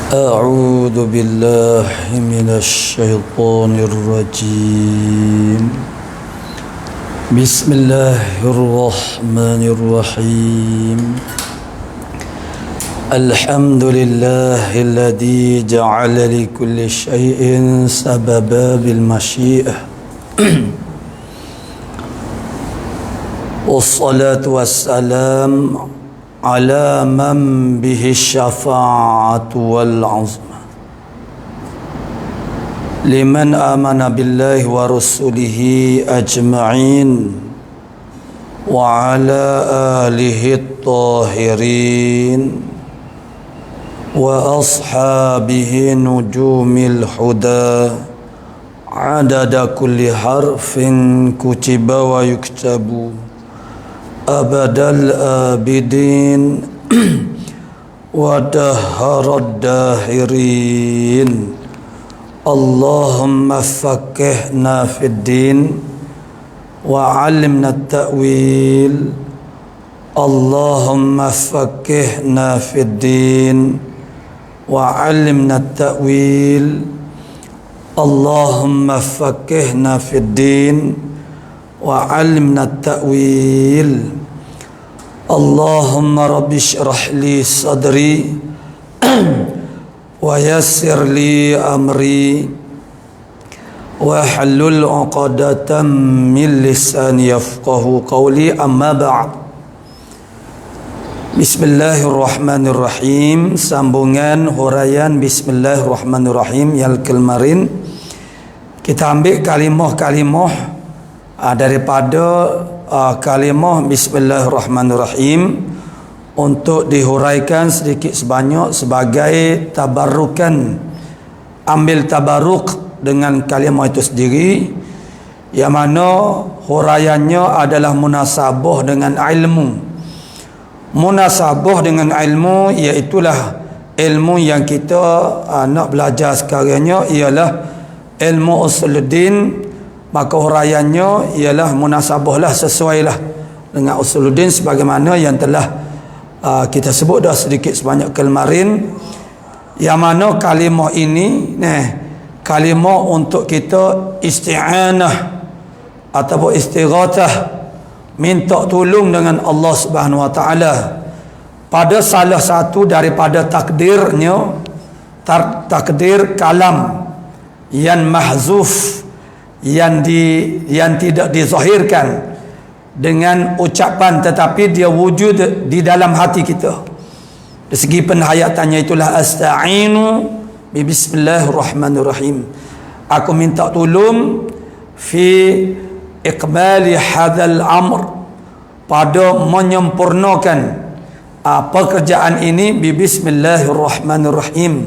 أعوذ بالله من الشيطان الرجيم بسم الله الرحمن الرحيم الحمد لله الذي جعل لكل شيء سببا بالمشيئة والصلاة والسلام على من به الشفاعة والعظمة لمن آمن بالله ورسله أجمعين وعلى آله الطاهرين وأصحابه نجوم الهدى عدد كل حرف كتب ويكتب أبد الآبدين ودهر الداهرين اللهم فقهنا في الدين وعلمنا التأويل اللهم فقهنا في الدين وعلمنا التأويل اللهم فقهنا في الدين وعلمنا التأويل اللهم رب اشرح لي صدري ويسر لي أمري واحلل عقدة من لساني يفقه قولي أما بعد Bismillahirrahmanirrahim. Sambungan huraian Bismillahirrahmanirrahim yang kemarin kita ambil kalimah-kalimah daripada kalimah Bismillahirrahmanirrahim untuk dihuraikan sedikit sebanyak sebagai tabarukan, ambil tabaruk dengan kalimah itu sendiri, yang mana huraiannya adalah munasabah dengan ilmu. Munasabah dengan ilmu iaitulah ilmu yang kita nak belajar sekarangnya ialah ilmu usuluddin. Maka huraiannya ialah munasabahlah, sesuailah dengan usuluddin sebagaimana yang telah kita sebut dah sedikit sebanyak kemarin, yang mana kalimah ini kalimah untuk kita isti'anah ataupun istighatsah, minta tolong dengan Allah Subhanahu Wa Taala pada salah satu daripada takdirnya, takdir kalam yang mahzuf, yang tidak dizahirkan dengan ucapan, tetapi dia wujud di dalam hati kita. Dari segi penhayatannya itulah asta'inu bi bismillahirrahmanirrahim. Aku minta tolong fi iqbali hadzal amr, pada menyempurnakan pekerjaan ini bi bismillahirrahmanirrahim.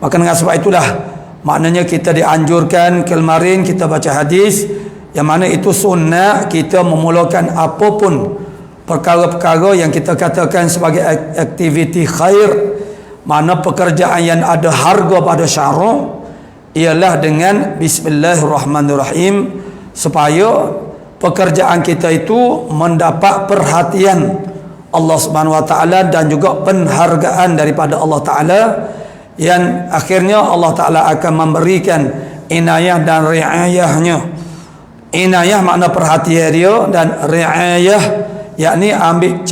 Maka dengan sebab itulah maknanya kita dianjurkan, kemarin kita baca hadis yang mana itu sunnah kita memulakan apapun perkara-perkara yang kita katakan sebagai aktiviti khair, mana pekerjaan yang ada harga pada syarak, ialah dengan bismillahirrahmanirrahim, supaya pekerjaan kita itu mendapat perhatian Allah Subhanahu Wa Taala dan juga penghargaan daripada Allah Taala, yang akhirnya Allah Ta'ala akan memberikan inayah dan riayahnya. Inayah makna perhatian dia, dan riayah yakni ambil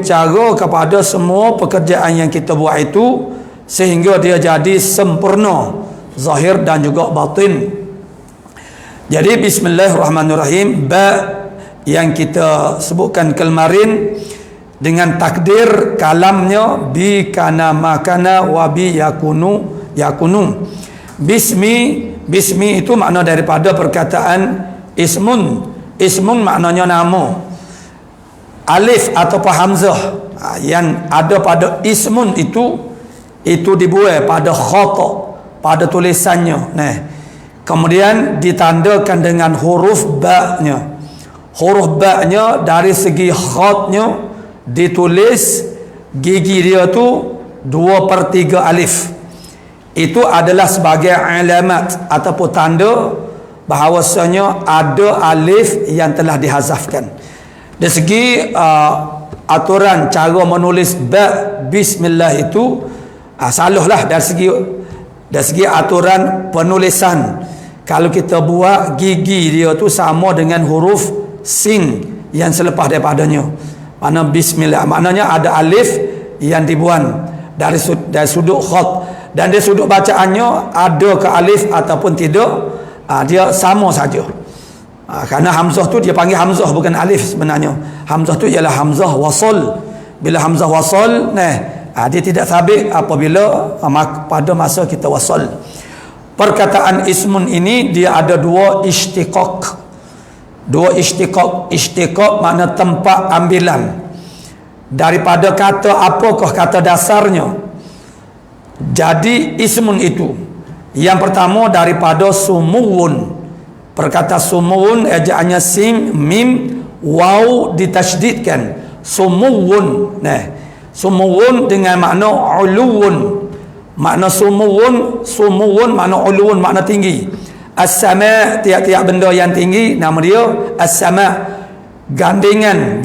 cara kepada semua pekerjaan yang kita buat itu, sehingga dia jadi sempurna zahir dan juga batin. Jadi bismillahirrahmanirrahim, ba yang kita sebutkan kemarin dengan takdir kalamnya bi kana makana wa bi yakunu. Bismi itu makna daripada perkataan ismun. Ismun maknanya nama. Alif atau hamzah yang ada pada ismun itu dibuat pada khata, pada tulisannya. Kemudian ditandakan dengan huruf ba-nya. Huruf ba-nya dari segi khatnya ditulis gigi dia tu 2/3 alif. Itu adalah sebagai alamat ataupun tanda bahawasanya ada alif yang telah dihazafkan. Dari segi aturan cara menulis ba bismillah itu Salah lah dari segi aturan penulisan. Kalau kita buat gigi dia tu sama dengan huruf sin yang selepas daripadanya. Mana bismillah, maknanya ada alif yang dibuang dari sudut khat, dan dari sudut bacaannya ada ke alif ataupun tidak, dia sama saja. Kerana hamzah tu dia panggil hamzah bukan alif sebenarnya. Hamzah tu ialah hamzah wasal. Bila hamzah wasal, dia tidak sabit apabila pada masa kita wasal. Perkataan ismun ini dia ada dua istiqaq. Istiqaq makna tempat ambilan daripada kata apakah kata dasarnya. Jadi ismun itu yang pertama daripada sumuwun. Perkataan sumuwun ejaannya sin mim waw ditasydidkan. Sumuwun. Sumuwun dengan makna uluwun. Makna sumuwun makna uluwun, makna tinggi. As-sama, tiap-tiap benda yang tinggi, nama dia as-sama. Gandingan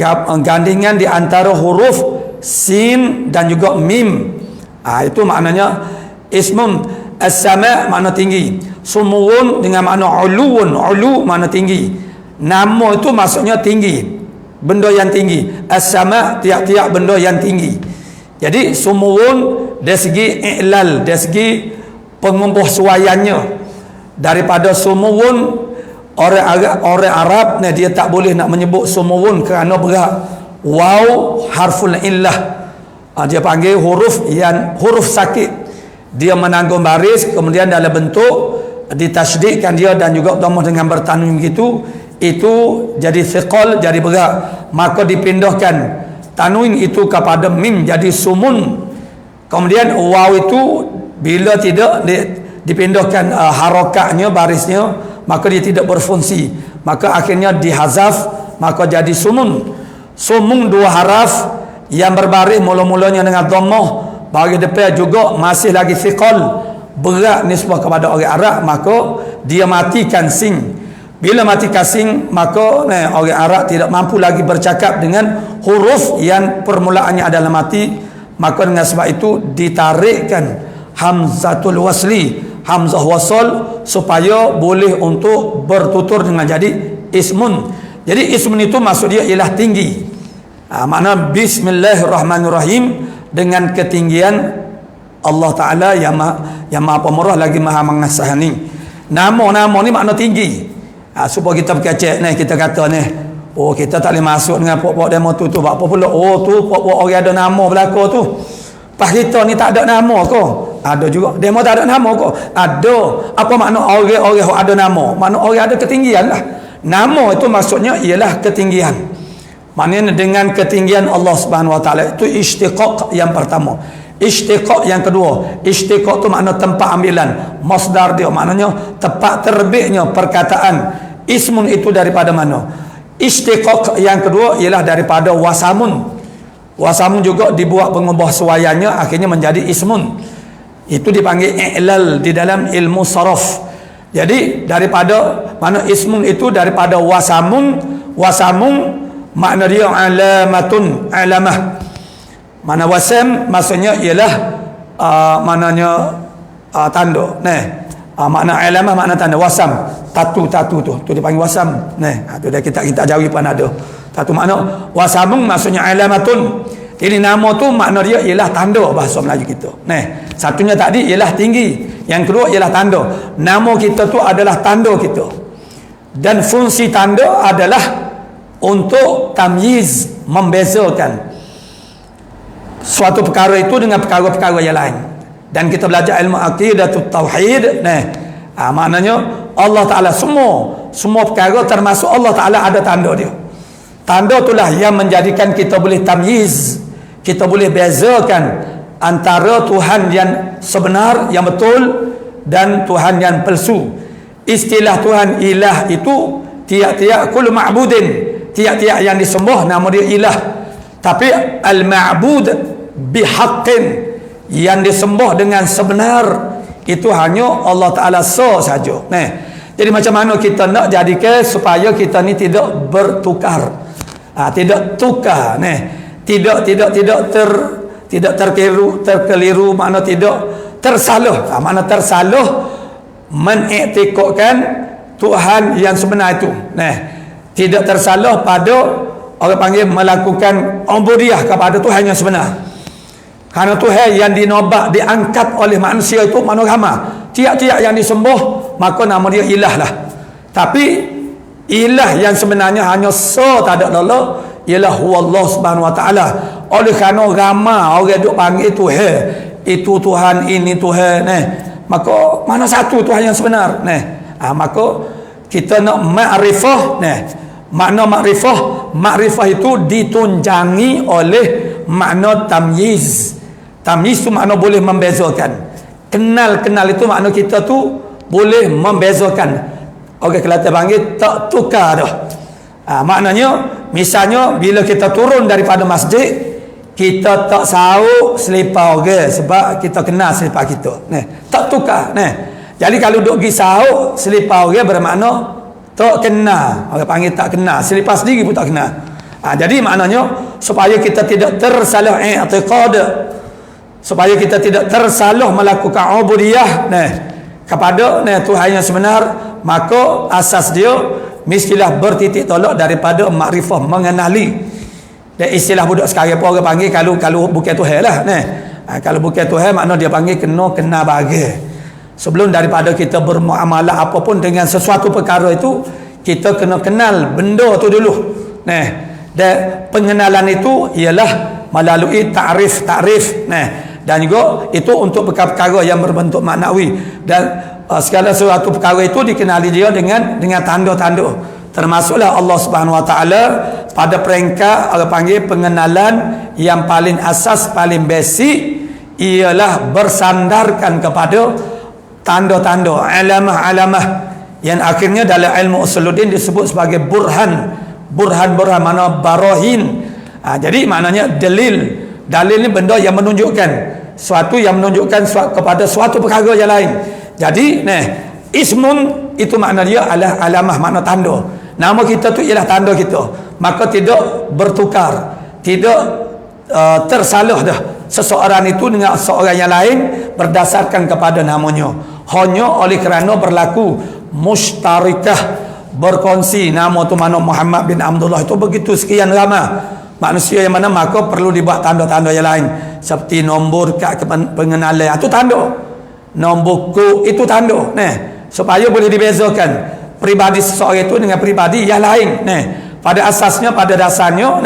di antara huruf sin dan juga mim. Itu maknanya ismun. As-sama makna tinggi, sumuwun dengan makna uluwun, ulu makna tinggi. Nama itu maksudnya tinggi, benda yang tinggi. As-sama, tiap-tiap benda yang tinggi. Jadi sumuwun dari segi i'lal, dari segi pengumpuh suayannya. Daripada sumuwun, orang Arab dia tak boleh nak menyebut sumuwun kerana berat. Waw harful illah. Dia panggil huruf sakit. Dia menanggung baris, kemudian dalam bentuk ditasydidkan dia dan juga dhammah dengan bertanwin begitu, itu jadi thiqal, jadi berat. Maka dipindahkan tanwin itu kepada mim jadi sumun. Kemudian waw itu bila tidak dipindahkan harakatnya, barisnya, maka dia tidak berfungsi, maka akhirnya dihazaf, maka jadi sumun. Sumun dua haraf yang berbaris mula-mulanya dengan dhammah, bagi depan juga masih lagi thiqal, berat nisbah kepada orang Arab, maka dia matikan sin. Bila matikan sin, maka orang Arab tidak mampu lagi bercakap dengan huruf yang permulaannya adalah mati. Maka dengan sebab itu ditarikkan hamzatul wasli, hamzah wasal, supaya boleh untuk bertutur dengan jadi ismun. Jadi ismun itu maksud dia ialah tinggi. Makna bismillahirrahmanirrahim, dengan ketinggian Allah Ta'ala yang maha pemurah lagi maha mengasihani. Nama-nama ni makna tinggi. Supaya kita berkecek kita kata kita tak boleh masuk dengan pok-pok demo tu buat apa pula? Tu pok-pok orang ada nama belaka tu. Pas kita ni tak ada nama ko? Ada juga. Demo tak ada nama ko? Ada. Apa makna orang-orang ada nama? Makna orang ada ketinggian lah. Nama itu maksudnya ialah ketinggian. Maknanya dengan ketinggian Allah Subhanahu Wa Taala. Itu istiqaq yang pertama. Istiqaq yang kedua. Istiqaq tu makna tempat ambilan. Masdar dia maknanya tempat terbitnya perkataan. Ismun itu daripada mana? Istiqaq yang kedua ialah daripada wasamun. Wasamun juga dibuat pengubah suayanya, akhirnya menjadi ismun. Itu dipanggil i'lal di dalam ilmu saraf. Jadi daripada mana ismun itu daripada wasamun. Wasamun makna dia alamatun, alamah. Mana wasam maksudnya ialah maknanya tanda. Makna alamah makna tanda. Wasam, tatu tu dipanggil wasam. Tu dah kita jauhi pun ada. Tatu makna wasamun maksudnya alamatun. Ini nama tu makna dia ialah tanda bahasa Melayu kita. Satunya tadi ialah tinggi, yang kedua ialah tanda. Nama kita tu adalah tanda kita. Dan fungsi tanda adalah untuk tamyiz, membezakan suatu perkara itu dengan perkara-perkara yang lain. Dan kita belajar ilmu aqidatut tauhid, maknanya Allah Ta'ala semua perkara termasuk Allah Ta'ala ada tanda dia. Tanda itulah yang menjadikan kita boleh tamyiz, kita boleh bezakan antara Tuhan yang sebenar, yang betul, dan Tuhan yang palsu. Istilah Tuhan ilah itu tiap-tiap kullu ma'budin, tiap-tiap yang disembah nama dia ilah. Tapi al-ma'bud bihaqqin, yang disembah dengan sebenar, itu hanya Allah Ta'ala sahaja. Jadi macam mana kita nak jadikan supaya kita ni tidak bertukar, tidak tukar, tidak tidak terkeliru, makna tidak tersalah. Makna tersalah mengiktikadkan Tuhan yang sebenar itu. Nah, tidak tersalah pada orang panggil melakukan ubudiyah kepada Tuhan yang sebenar. Karena Tuhan yang dinobak, diangkat oleh manusia itu mana ramai. Tiap-tiap yang disembah maka nama dia ilah lah. Tapi ilah yang sebenarnya hanya tak ada Allah, ialah Allah Subhanahu Wa Taala. Oleh kerana ramai orang duk panggil Tuhan, itu Tuhan, ini Tuhan, maka mana satu Tuhan yang sebenar? Maka kita nak makrifah. Makna makrifah itu ditunjangi oleh makna tamyiz. Tamyiz tu makna boleh membezakan. Kenal itu makna kita tu boleh membezakan. Orang Kelantan panggil tak tukar dah. Maknanya misalnya bila kita turun daripada masjid, kita tak sauk selipar orang sebab kita kenal selipar kita. Tak tukar. Jadi kalau duk pergi sauk selipar orang bermakna tak kenal. Orang panggil tak kenal. Selipar sendiri pun tak kenal. Jadi maknanya supaya kita tidak tersalah i'tiqad, supaya kita tidak tersalah melakukan ubudiyah kepada Tuhan yang sebenar, maka asas dia mestilah bertitik tolak daripada makrifah, mengenali. Dan istilah budak sekarang pun orang panggil kalau bukan Tuhan lah. Kalau bukan Tuhan makna dia panggil kena bagi. Sebelum daripada kita bermuamalah apapun dengan sesuatu perkara itu, kita kena kenal benda tu dulu. Dan pengenalan itu ialah melalui ta'rif. Dan juga itu untuk perkara-perkara yang berbentuk maknawi. Dan segala sesuatu perkara itu dikenali dia dengan tanda-tanda. Termasuklah Allah Subhanahu Wa Taala pada peringkat orang panggil pengenalan yang paling asas, paling basic, ialah bersandarkan kepada tanda-tanda, alamah-alamah yang akhirnya dalam ilmu usuluddin disebut sebagai burhan mana barahin. Jadi maknanya dalil ni benda yang menunjukkan suatu kepada suatu perkara yang lain. Jadi ismun itu makna dia adalah alamah, makna tanda. Nama kita tu ialah tanda kita, maka tidak bertukar, tidak tersalah dah seseorang itu dengan seorang yang lain berdasarkan kepada namanya, hanya oleh kerana berlaku musytarikah, berkongsi nama tu mana Muhammad bin Abdullah itu begitu sekian ramai manusia yang mana, maka perlu dibuat tanda-tanda yang lain seperti nombor kad pengenalan itu tanda, nombor kod itu tanda, supaya boleh dibezakan pribadi seseorang itu dengan pribadi yang lain. Pada asasnya, pada dasarnya,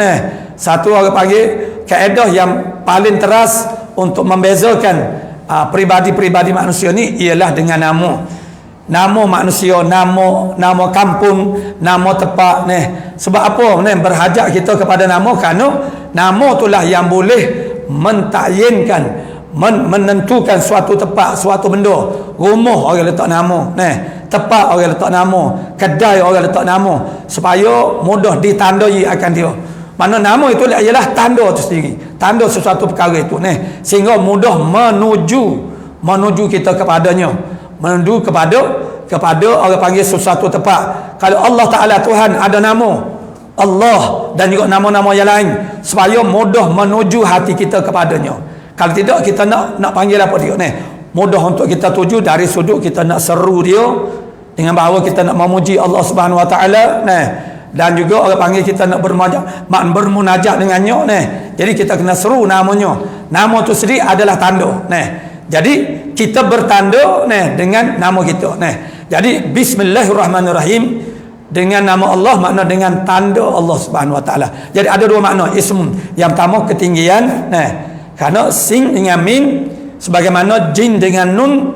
satu orang panggil kaedah yang paling teras untuk membezakan pribadi-pribadi manusia ni ialah dengan nama manusia, nama kampung, nama tempat. Sebab apa? Berhajat kita kepada nama kerana nama itulah yang boleh mentakyinkan, menentukan suatu tempat, suatu benda. Rumah orang letak nama, tempat orang letak nama, kedai orang letak nama, supaya mudah ditandai akan dia. Mana nama itu ialah tanda itu sendiri, tanda sesuatu perkara itu, sehingga mudah menuju kita kepadanya, menuju kepada orang panggil sesuatu tempat. Kalau Allah Ta'ala Tuhan ada nama Allah dan juga nama-nama yang lain, supaya mudah menuju hati kita kepadanya. Kalau tidak, kita nak panggil apa dia, mudah untuk kita tuju dari sudut kita nak seru dia dengan bahawa kita nak memuji Allah Subhanahu Wa Taala, dan juga orang panggil kita nak bermunajat dengannya, jadi kita kena seru namanya. Nama tu sendiri adalah tanda. Jadi kita bertanda dengan nama kita. Jadi bismillahirrahmanirrahim, dengan nama Allah makna dengan tanda Allah Subhanahu Wa Taala. Jadi ada dua makna ismun. Yang pertama ketinggian, kerana sin dengan min, sebagaimana jin dengan nun,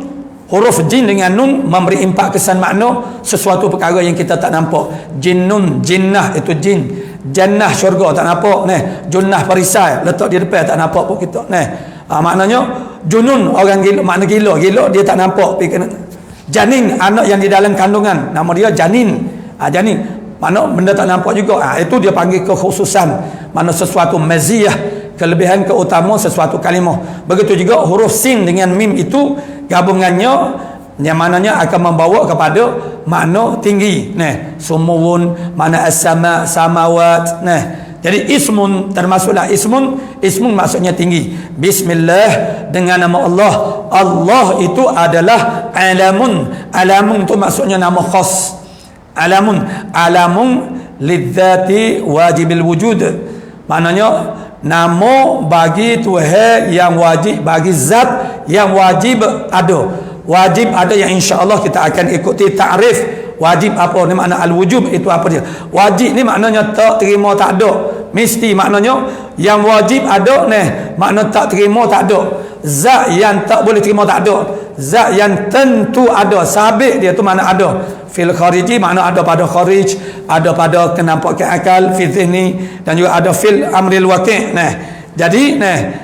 huruf jin dengan nun memberi impak kesan makna sesuatu perkara yang kita tak nampak. Jinnun, jinnah itu jin. Jannah syurga tak nampak, junnah perisai letak di depan tak nampak pun kita. Maknanya junun orang gila, makna gila dia tak nampak. Janin anak yang di dalam kandungan, nama dia janin. Janin makna benda tak nampak juga. Itu dia panggil kekhususan, makna sesuatu maziyah, kelebihan, keutamaan sesuatu kalimah. Begitu juga huruf sin dengan mim itu gabungannya yang mananya akan membawa kepada makna tinggi. Sumuwun, makna as-sama, samawat. Jadi ismun termasuklah ismun maksudnya tinggi. Bismillah, dengan nama Allah. Allah itu adalah alamun. Alamun itu maksudnya nama khas. Alamun lidzati wajibil wujud. Maknanya nama bagi Tuhan yang wajib, bagi zat yang wajib ada. Wajib ada yang insya-Allah kita akan ikuti takrif. Wajib apa ni makna al-wujub itu apa dia? Wajib ni maknanya tak terima tak ada. Mesti maknanya yang wajib ada ni, makna tak terima tak ada. Zat yang tak boleh terima tak ada. Zat yang tentu ada, sabit dia tu makna ada. Fil khariji makna ada pada kharij, ada pada kenampakan akal, fi zihni, dan juga ada fil amril waqi'. Nah, jadi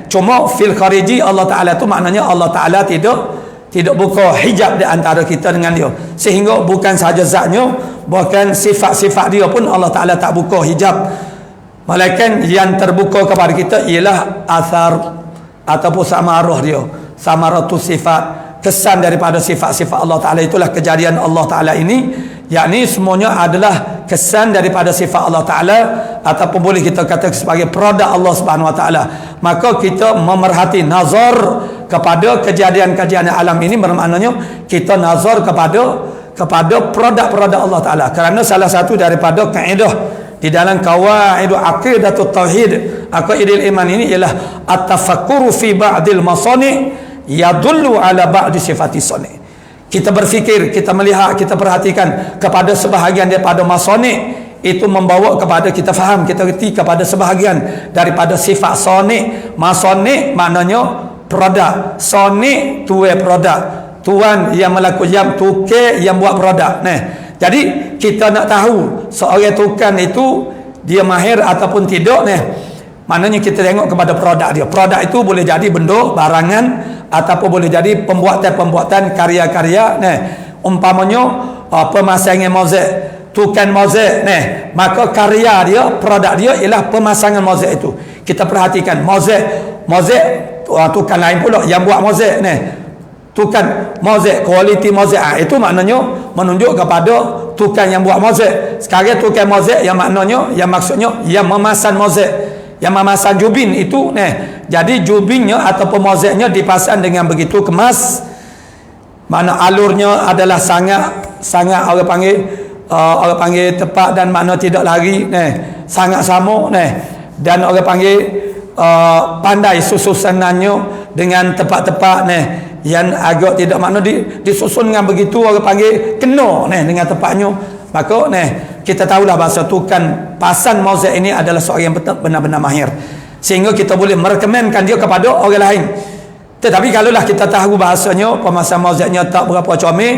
cuma fil khariji Allah Taala tu maknanya Allah Taala tidak buka hijab di antara kita dengan dia, sehingga bukan sahaja zatnya, bahkan sifat-sifat dia pun Allah Ta'ala tak buka hijab. Melainkan yang terbuka kepada kita ialah athar ataupun samarah dia, samaratu sifat, kesan daripada sifat-sifat Allah Ta'ala. Itulah kejadian Allah Ta'ala ini, yakni semuanya adalah kesan daripada sifat Allah Ta'ala, ataupun boleh kita kata sebagai produk Allah Subhanahu Wa Ta'ala. Maka kita memerhati, nazar kepada kejadian-kejadian alam ini, bermaknanya kita nazar kepada produk-produk Allah Ta'ala. Kerana salah satu daripada kaedah di dalam qawaid aqidatut tauhid, aqaidul iman ini ialah at-tafakkuru fi ba'dil masani' yadullu ala ba'di sifati sani'. Kita berfikir, kita melihat, kita perhatikan kepada sebahagian daripada masani', itu membawa kepada kita faham, kita reti kepada sebahagian daripada sifat sani'. Masani' maknanya produk, soni tuai produk, tuan yang melakukan, yang tukar, yang buat produk. Nah, jadi kita nak tahu seorang tukang itu dia mahir ataupun tidak, maknanya kita tengok kepada produk dia. Produk itu boleh jadi benda, barangan, ataupun boleh jadi pembuatan karya-karya. Umpamanya pemasangan mozaik, tukang mozaik, maka karya dia, produk dia ialah pemasangan mozaik itu. Kita perhatikan mozaik tukang lain pula yang buat mozaik tukang mozaik, kualiti mozaik, itu maknanya menunjuk kepada tukang yang buat mozaik. Sekarang tukang mozaik yang maknanya, yang maksudnya yang memasang mozaik, yang memasang jubin itu jadi jubinnya ataupun mozaiknya dipasang dengan begitu kemas, mana alurnya adalah sangat orang panggil tepat, dan makna tidak lari sangat sama, dan orang panggil pandai susunannya dengan tepat-tepat yang agak tidak makna disusun dengan begitu, orang panggil kena dengan tepatnya. Maka kita tahulah bahasa tukang pasang mozaik ini adalah seorang yang benar-benar mahir, sehingga kita boleh merekomenkan dia kepada orang lain. Tetapi kalaulah kita tahu bahasanya pemasang mozaiknya tak berapa comel,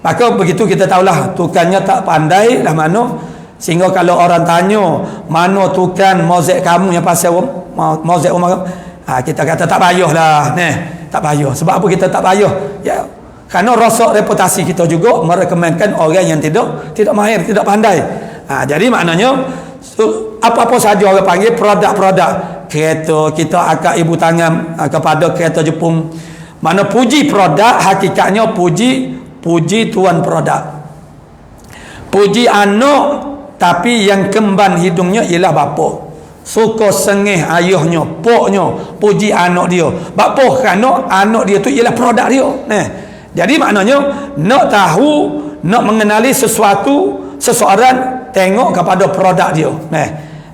maka begitu kita tahulah tukangnya tak pandai lah mana. Sehingga kalau orang tanya mana tukang mozaik kamu yang pasal mozaik rumah, kita kata tak payahlah, tak payah. Sebab apa kita tak payah? Ya, kerana rosak reputasi kita juga merekomenkan orang yang tidak mahir, tidak pandai. Jadi maknanya apa-apa saja orang panggil produk-produk. Kereta kita akak ibu tangan kepada kereta Jepun. Mana puji produk, hakikatnya puji tuan produk. Puji anak, tapi yang kemban hidungnya ialah bapa. Suka sengih ayahnya, poknya, puji anak dia. Bapa kerana anak dia tu ialah produk dia. Jadi maknanya nak tahu, nak mengenali seseorang, tengok kepada produk dia.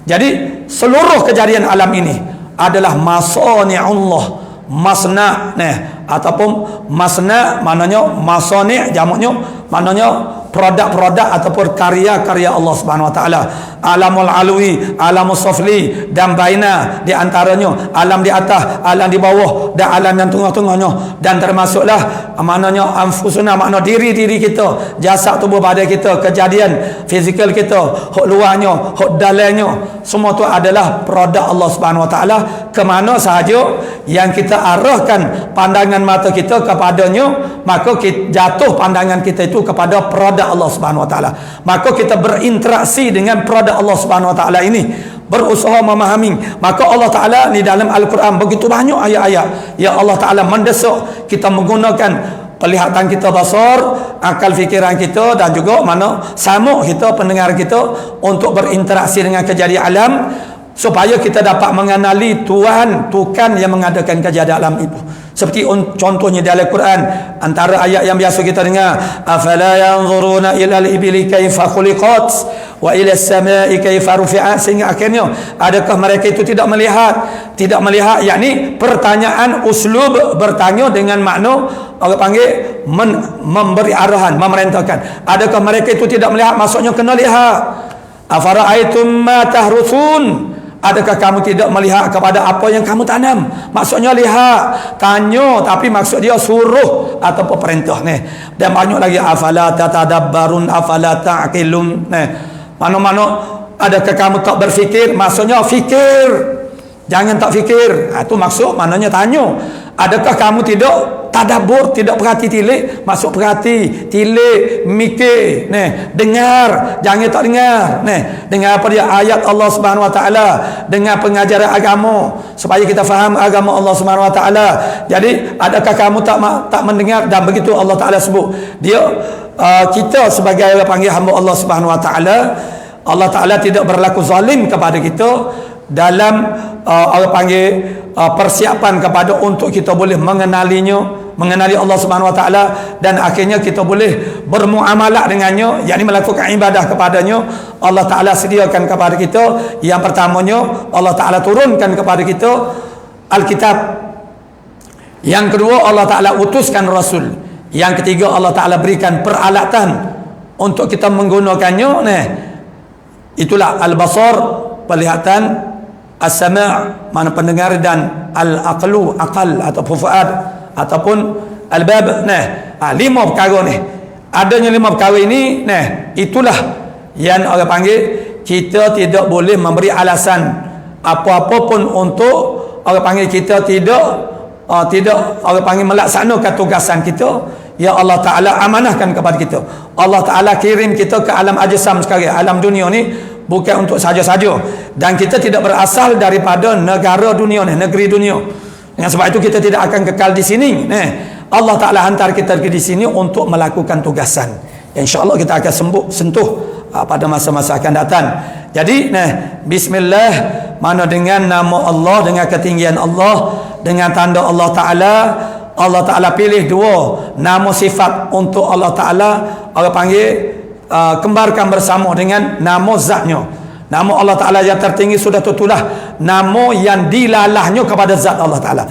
Jadi seluruh kejadian alam ini adalah masani'ullah, masna', ataupun masna' maknanya masani' jamaknya maknanya produk-produk ataupun karya-karya Allah Subhanahu Wa Taala. Alamul alwi, alamul sufli, dan baina, di antaranya alam di atas, alam di bawah, dan alam yang tengah-tengahnya. Dan termasuklah maknanya anfusuna, makna diri-diri kita, jasad tubuh badan kita, kejadian fizikal kita, hak luarnya, hak dalamnya, semua tu adalah produk Allah Subhanahu Wa Taala. Ke mana sahaja yang kita arahkan pandangan mata kita kepadanya, maka kita jatuh pandangan kita itu kepada produk Allah Subhanahu Wa Taala. Maka kita berinteraksi dengan produk Allah Subhanahu Wa Taala ini, berusaha memahami. Maka Allah Taala di dalam Al-Quran begitu banyak ayat-ayat yang Allah Taala mendesak kita menggunakan penglihatan kita, basar, akal fikiran kita, dan juga mana samuk kita, pendengar kita, untuk berinteraksi dengan kejadian alam. supaya kita dapat mengenali Tuhan yang mengadakan kejadian alam itu. Seperti contohnya di Al-Quran, antara ayat yang biasa kita dengar, afala yanzuruna ila al-ibili kaifa khuliqat wa ila as-sama'i kaifa rufi'at, sehingga akhirnya adakah mereka itu tidak melihat, yakni pertanyaan uslub bertanya dengan makna orang panggil memberi arahan, memerintahkan. Adakah mereka itu tidak melihat, maksudnya kena lihat. Afara'aitum ma tahrusun, adakah kamu tidak melihat kepada apa yang kamu tanam? Maksudnya lihat, tanya, tapi maksud dia suruh atau perintah ni. Dan banyak lagi, afala tatadabbarun afala ta'qilun. Mana-mana adakah kamu tak berfikir? Maksudnya fikir, jangan tak fikir. Itu maksud maknanya tanya. Adakah kamu tidak tadabbur, tidak perhati tilik? Maksud perhati, tilik, mikir, dengar, jangan tak dengar. Dengar apa dia? Ayat Allah Subhanahu Wa Taala, dengar pengajaran agama supaya kita faham agama Allah Subhanahu Wa Taala. Jadi adakah kamu tak mendengar? Dan begitu Allah Taala sebut dia, kita sebagai panggil hamba Allah Subhanahu Wa Taala, Allah Taala tidak berlaku zalim kepada kita dalam orang panggil persiapan kepada untuk kita boleh mengenali Allah Subhanahu Wa Taala, dan akhirnya kita boleh bermuamalah dengannya, yakni melakukan ibadah kepadanya. Allah Taala sediakan kepada kita, yang pertamanya Allah Taala turunkan kepada kita Alkitab, yang kedua Allah Taala utuskan Rasul, yang ketiga Allah Taala berikan peralatan untuk kita menggunakannya. Itulah al-basar, penglihatan, as-sama', mana pendengar, dan al-aqlu, akal atau fuad, ataupun al-bab. Lima perkara ni. Adanya lima perkara ini, itulah yang orang panggil kita tidak boleh memberi alasan apa-apa pun untuk orang panggil kita tidak orang panggil melaksanakan tugasan kita yang Allah Ta'ala amanahkan kepada kita. Allah Ta'ala kirim kita ke alam ajsam sekarang, alam dunia ni bukan untuk saja-saja, dan kita tidak berasal daripada negara dunia ni, negeri dunia. Dengan sebab itu kita tidak akan kekal di sini. Allah Ta'ala hantar kita di sini untuk melakukan tugasan. InsyaAllah kita akan sentuh pada masa-masa akan datang. Jadi bismillah, mana dengan nama Allah, dengan ketinggian Allah, dengan tanda Allah Ta'ala. Allah Ta'ala pilih dua nama sifat untuk Allah Ta'ala, orang panggil kembarkan bersama dengan nama zatnya. Nama Allah Ta'ala yang tertinggi sudah tentulah nama yang dilalahnya kepada zat Allah Ta'ala.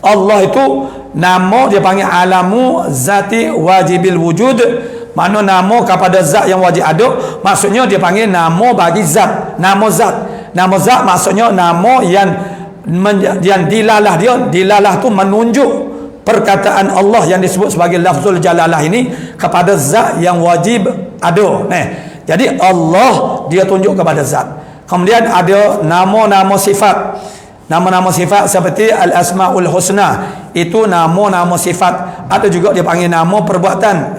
Allah itu nama dia panggil alamu zati wajibil wujud, mana nama kepada zat yang wajib ada. Maksudnya dia panggil nama bagi zat, nama zat maksudnya nama yang dilalah. Dilalah tu menunjuk perkataan Allah yang disebut sebagai lafzul jalalah ini kepada zat yang wajib ada. Jadi Allah dia tunjuk kepada zat. Kemudian ada nama-nama sifat. Nama-nama sifat seperti al-asmaul husna, itu nama-nama sifat. Ada juga dia panggil nama perbuatan,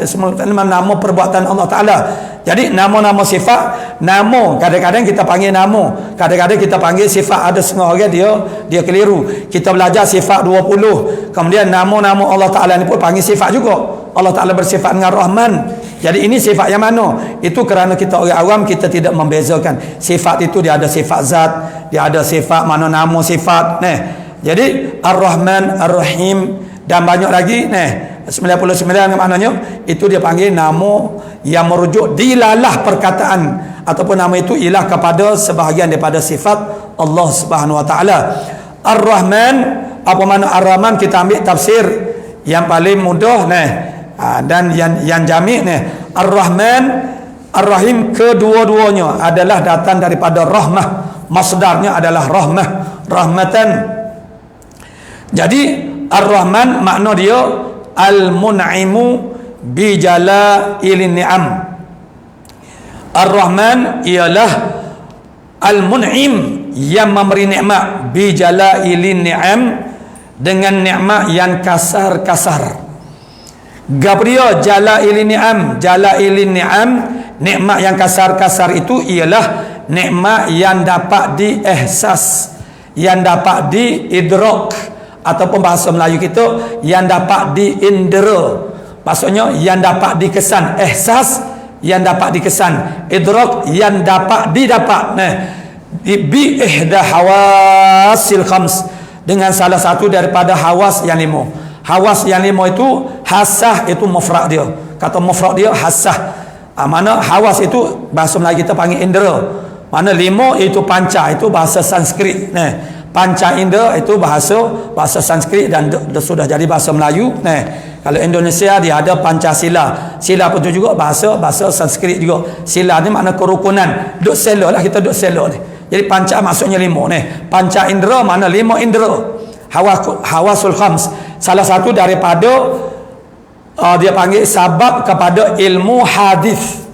nama perbuatan Allah Ta'ala. Jadi nama-nama sifat, nama kadang-kadang kita panggil nama, kadang-kadang kita panggil sifat. Ada setengah orang dia keliru. Kita belajar sifat 20, kemudian nama-nama Allah Ta'ala ni pun panggil sifat juga. Allah Ta'ala bersifat dengan Rahman. Jadi ini sifat yang mana? Itu kerana kita orang awam, kita tidak membezakan. Sifat itu dia ada sifat zat, dia ada sifat mana nama sifat. Jadi Ar-Rahman, Ar-Rahim, dan banyak lagi 99 maknanya itu dia panggil nama yang merujuk dilalah perkataan ataupun nama itu ialah kepada sebahagian daripada sifat Allah Subhanahu Wa Taala. Ar-Rahman, apa makna Ar-Rahman? Kita ambil tafsir yang paling mudah dan yang jami' Ar-Rahman, Ar-Rahim, kedua-duanya adalah datang daripada rahmah. Masdarnya adalah rahmah, rahmatan. Jadi Ar-Rahman makna dia al-mun'imu bi jala'ilin ni'am. Ar-Rahman ialah al-mun'im yang memberi nikmat, bi jala'ilin ni'am, dengan nikmat yang kasar-kasar. Gabriel jala'ilin ni'am, jala'ilin ni'am, nikmat yang kasar-kasar itu ialah nikmat yang dapat diihsas, yang dapat diidrak, ataupun bahasa Melayu kita yang dapat diindera. Maksudnya yang dapat dikesan, ihsas yang dapat dikesan, idrak yang dapat didapat. bi ihda hawasil khams, dengan salah satu daripada hawas yang 5. Hawas yang 5 itu hasah, itu mufrad dia. Kata mufrad dia hasah. Mana hawas itu bahasa Melayu kita panggil indera. Mana 5 itu panca, itu bahasa Sanskrit. Panca indera itu bahasa Sanskrit dan sudah jadi bahasa Melayu. Kalau Indonesia dia ada Pancasila. Sila pun tu juga bahasa Sanskrit juga. Sila ni makna kerukunan. Duk selo lah, kita duk selo ni. Jadi panca maksudnya 5 Panca indera mana 5 indera. Hawasul khams. Salah satu daripada dia panggil sabab kepada ilmu hadis.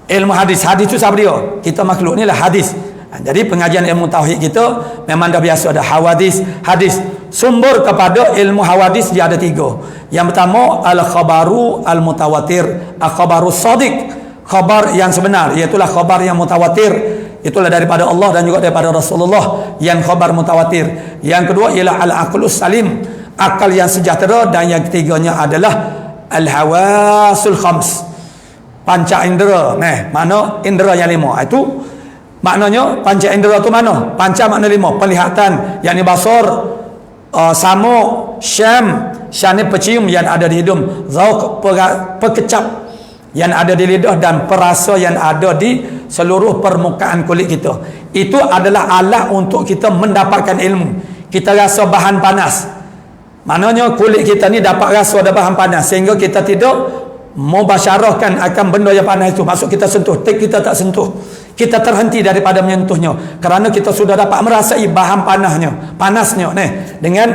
Ilmu hadis. Hadis tu siapa dia? Kita makhluk ni lah hadis. Jadi pengajian ilmu tauhid kita memang dah biasa ada hawadis, hadis. Sumber kepada ilmu hawadis dia ada 3. Yang pertama al-khabaru al-mutawatir, al-khabaru sadiq, khabar yang sebenar, iaitu khabar yang mutawatir. Itulah daripada Allah dan juga daripada Rasulullah yang khabar mutawatir. Yang kedua ialah al-aqlus salim, akal yang sejahtera. Dan yang ketiganya adalah al-hawasul khams, panca indera. Mana indera yang 5 itu maknanya panca indera tu mana? Panca makna 5, penglihatan, yakni basar, samuk, syam. Syam ni pecium yang ada di hidung, zauq pekecap yang ada di lidah, dan perasa yang ada di seluruh permukaan kulit kita. Itu adalah alat untuk kita mendapatkan ilmu. Kita rasa bahan panas, maknanya kulit kita ni dapat rasa ada bahan panas, sehingga kita tidak mubasyarahkan akan benda yang panas itu. Maksud kita sentuh, kita tak sentuh, kita terhenti daripada menyentuhnya, kerana kita sudah dapat merasai bahan panasnya dengan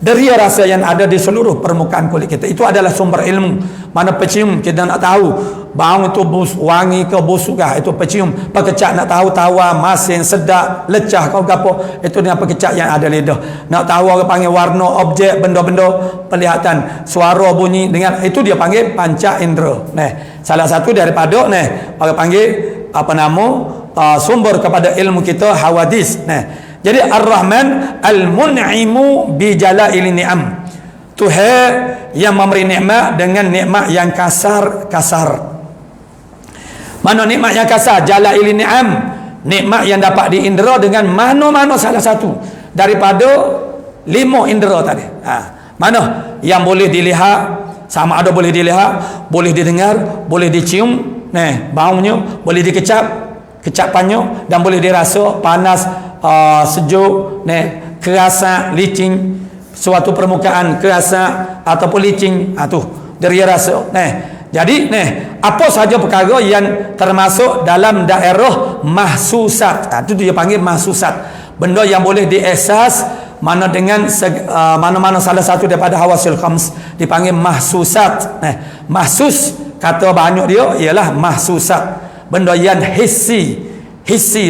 deria rasa yang ada di seluruh permukaan kulit kita. Itu adalah sumber ilmu. Mana pecium, kita nak tahu bau itu wangi ke busuk kah, itu pecium. Pekecak nak tahu tawa, masin, sedap, lecah kau gapo, itu dengan pekecak yang ada lidah. Nak tahu orang panggil warna objek, benda-benda penglihatan, suara bunyi, dengan itu dia panggil panca indera. Salah satu daripada orang panggil sumber kepada ilmu kita hawadis. Jadi Ar-Rahman Al-Mun'imu bi jala'il ni'am, Tuhan yang memberi nikmat dengan nikmat yang kasar. Mana nikmat yang kasar? Jala'il ni'am, nikmat yang dapat diindera dengan mana-mana salah satu daripada 5 indera tadi. Mana yang boleh dilihat, sama ada boleh dilihat, boleh didengar, boleh dicium, baunya, boleh kecapannya, dan boleh dirasa panas, sejuk, kerasa, licin, suatu permukaan kerasa ataupun licin, tu deria rasa. Jadi apa saja perkara yang termasuk dalam daerah mahsusat, itu dia panggil mahsusat, benda yang boleh diehsas, mana dengan mana-mana salah satu daripada hawasil khams dipanggil mahsusat. Mahsus kata banyak dia ialah mahsusat, benda yang hissi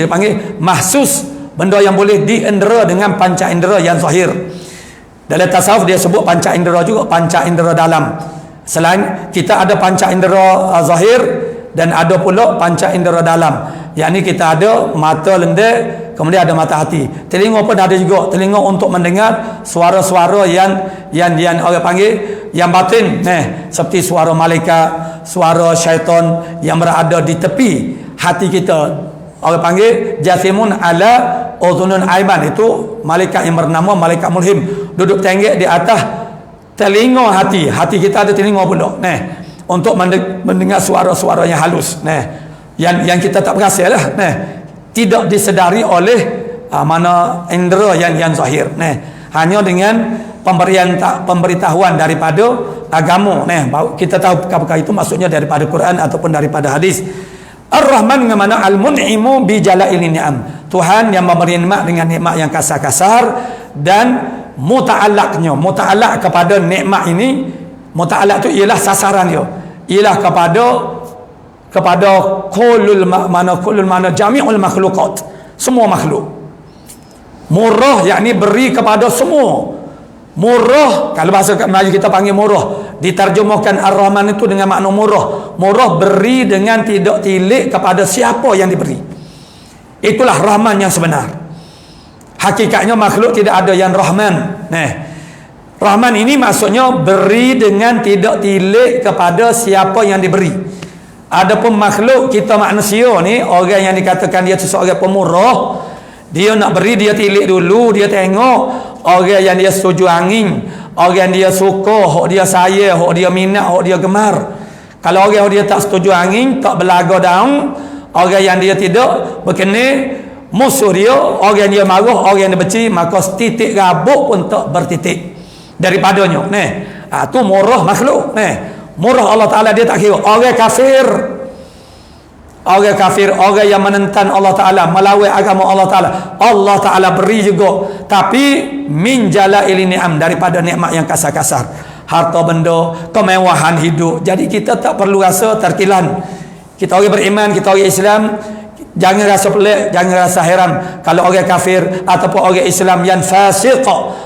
dipanggil mahsus, benda yang boleh diindera dengan panca indera yang zahir. Dalam tasawuf dia sebut panca indera juga, panca indera dalam. Selain kita ada panca indera zahir dan ada pula panca indera dalam. Yang ni kita ada mata lendir, kemudian ada mata hati. Telinga pun ada juga, telinga untuk mendengar suara-suara yang orang panggil yang batin, seperti suara malaikat, suara syaitan yang berada di tepi hati kita. Orang panggil jasimun ala uzunun aiman, itu malaikat yang bernama malaikat mulhim, duduk tenggek di atas telinga hati. Hati kita ada telinga pula, untuk mendengar suara-suara yang halus, yang kita tak berasa lah, tidak disedari oleh mana indera yang zahir, hanya dengan pemberitahuan daripada agama, kita tahu perkara itu maksudnya daripada Quran ataupun daripada hadis. Ar-Rahman dengan mana Al-Mun'imu bi jala'il ni'am, Tuhan yang memberi nikmat dengan nikmat yang kasar-kasar, dan muta'allaqnya, muta'allaq kepada nikmat ini, muta'allaq tu ialah sasaran dia, ialah kepada kullul mana jami'ul makhluqat, semua makhluk. Murah yakni beri kepada semua. Murah, kalau bahasa Melayu kita panggil murah, diterjemahkan Ar-Rahman itu dengan makna murah. Murah beri dengan tidak tilik kepada siapa yang diberi. Itulah Rahman yang sebenar. Hakikatnya makhluk tidak ada yang Rahman. Rahman ini maksudnya beri dengan tidak tilik kepada siapa yang diberi. Adapun makhluk kita manusia ni, orang yang dikatakan dia seorang pemurah, dia nak beri, dia tilik dulu, dia tengok orang yang dia setuju angin, orang yang dia suka, hok dia sayang, hok dia minat, hok dia gemar. Kalau orang yang dia tak setuju angin, tak belaga daun, orang yang dia tidak berkenal, musuh dia, orang yang dia marah, orang yang dia benci, maka setitik rabuk pun tak bertitik daripadanya. Tu murah makhluk. Murah Allah Ta'ala dia tak kira. Orang kafir, orang yang menentang Allah Ta'ala, melawan agama Allah Ta'ala, Allah Ta'ala beri juga, tapi min jalail ni'am, daripada nikmat yang kasar-kasar, harta benda, kemewahan hidup. Jadi kita tak perlu rasa terkilan. Kita orang beriman, kita orang Islam, jangan rasa pelik, jangan rasa heran kalau orang kafir ataupun orang Islam yang fasiq,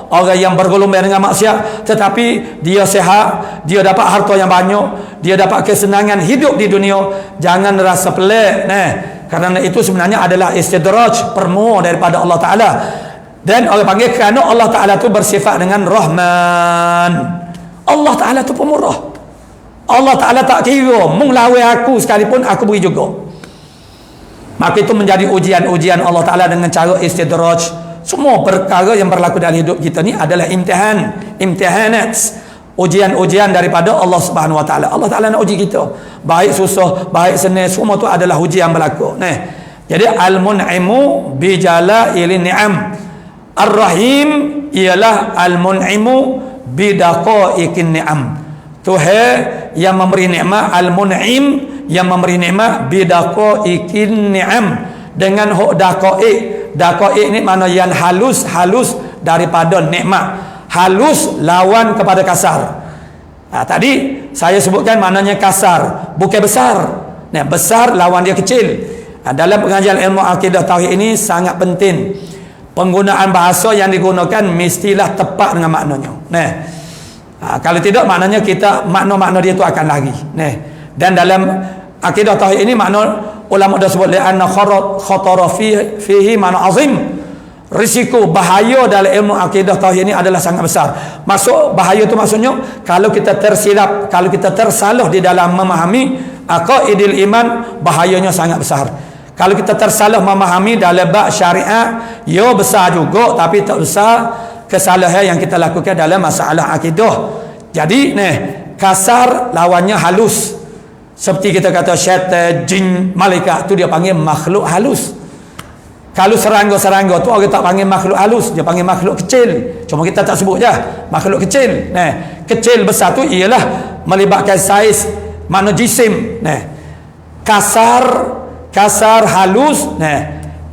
orang yang bergelumbar dengan maksiat, tetapi dia sehat, dia dapat harta yang banyak, dia dapat kesenangan hidup di dunia. Jangan rasa pelik. Kerana itu sebenarnya adalah istidraj, permu daripada Allah Ta'ala. Dan orang panggil kerana Allah Ta'ala tu bersifat dengan Rahman. Allah Ta'ala tu pemurah. Allah Ta'ala tak kira mung lawan aku sekalipun aku beri juga. Maka itu menjadi ujian-ujian Allah Ta'ala dengan cara istidraj. Semua perkara yang berlaku dalam hidup kita ni adalah imtihanat, ujian-ujian daripada Allah Subhanahu Wa Ta'ala. Allah Ta'ala nak uji kita, baik susah, baik senang, semua tu adalah ujian berlaku. Jadi al-mun'imu bijalailin ni'am. Ar-rahim ialah al-mun'imu bidaqaiqin ni'am. Tuhan yang memberi nikmat, al-mun'im yang memberi nikmat, bidaqaiqin ni'am, dengan hok daqaiq ni mana yang halus daripada nikmat. Halus lawan kepada kasar. Tadi saya sebutkan maknanya kasar, bukan besar. Besar lawan dia kecil. Dalam pengajian ilmu akidah tauhid ini sangat penting. Penggunaan bahasa yang digunakan mestilah tepat dengan maknanya. Kalau tidak, maknanya kita makna-makna dia tu akan lari. Dan dalam akidah tauhid ini, makna ulama dah sebut li'anna khatara fihi makna azim. Risiko bahaya dalam ilmu akidah tauhid ini adalah sangat besar. Bahaya tu maksudnya kalau kita tersilap, kalau kita tersalah di dalam memahami aqaidil iman, bahayanya sangat besar. Kalau kita tersalah memahami dalam bab syariat, ya besar juga, tapi tak besar kesalahan yang kita lakukan dalam masalah akidah. Jadi kasar lawannya halus. Seperti kita kata syaitan, jin, malaikat, tu dia panggil makhluk halus. Kalau serangga-serangga tu orang tak panggil makhluk halus, dia panggil makhluk kecil. Cuma kita tak sebut je makhluk kecil. Kecil besar tu ialah melibatkan saiz, makna jisim. Kasar halus,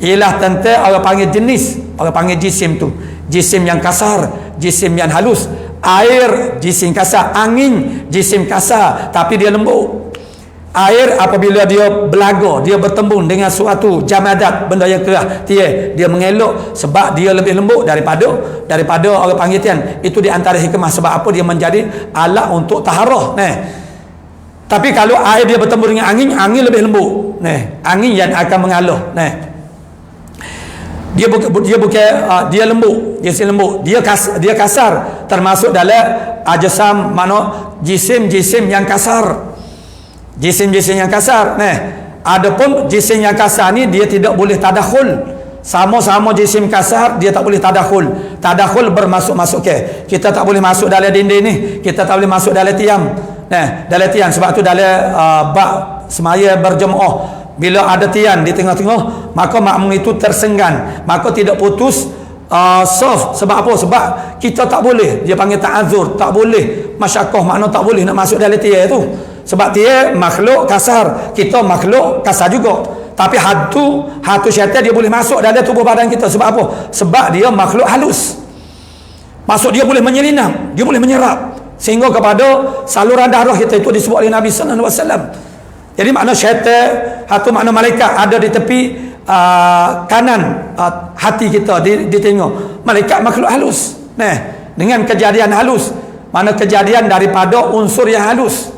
ialah tentang orang panggil jenis, orang panggil jisim tu. Jisim yang kasar, jisim yang halus. Air jisim kasar, angin jisim kasar tapi dia lembut. Air apabila dia belaga, dia bertembung dengan suatu jamadat, benda yang keras, dia mengelak sebab dia lebih lembut daripada orang panggil tian. Itu di antara hikmah sebab apa dia menjadi alat untuk taharah. Tapi kalau air dia bertembung dengan angin lebih lembut. Angin yang akan mengalah. Dia lembut, dia kasar, termasuk dalam ajsam, mana jisim-jisim yang kasar. Jisim-jisim yang kasar. Adapun jisim yang kasar ni dia tidak boleh tadakhul. Sama-sama jisim kasar, dia tak boleh tadakhul. Tadakhul bermasuk-masuk ke. Kita tak boleh masuk dalam dinding ni, kita tak boleh masuk dalam tiang. Dalam tiang, sebab tu dalam bab semaya berjemaah, bila ada tiang di tengah-tengah, maka makmum itu tersenggan, maka tidak putus saf. Sebab apa? Sebab kita tak boleh, dia panggil ta'adzur, tak boleh masyaqqah, makna tak boleh nak masuk dalam tiang tu. Sebab dia makhluk kasar, kita makhluk kasar juga. Tapi hatu syaitan dia boleh masuk dalam tubuh badan kita. Sebab apa? Sebab dia makhluk halus. Maksud dia boleh menyelinap, dia boleh menyerap sehingga kepada saluran darah kita. Itu disebut oleh Nabi sallallahu alaihi wasallam. Jadi makna syaitan, hatu makna malaikat ada di tepi kanan hati kita, di tengok. Malaikat makhluk halus. Dengan kejadian halus, mana kejadian daripada unsur yang halus.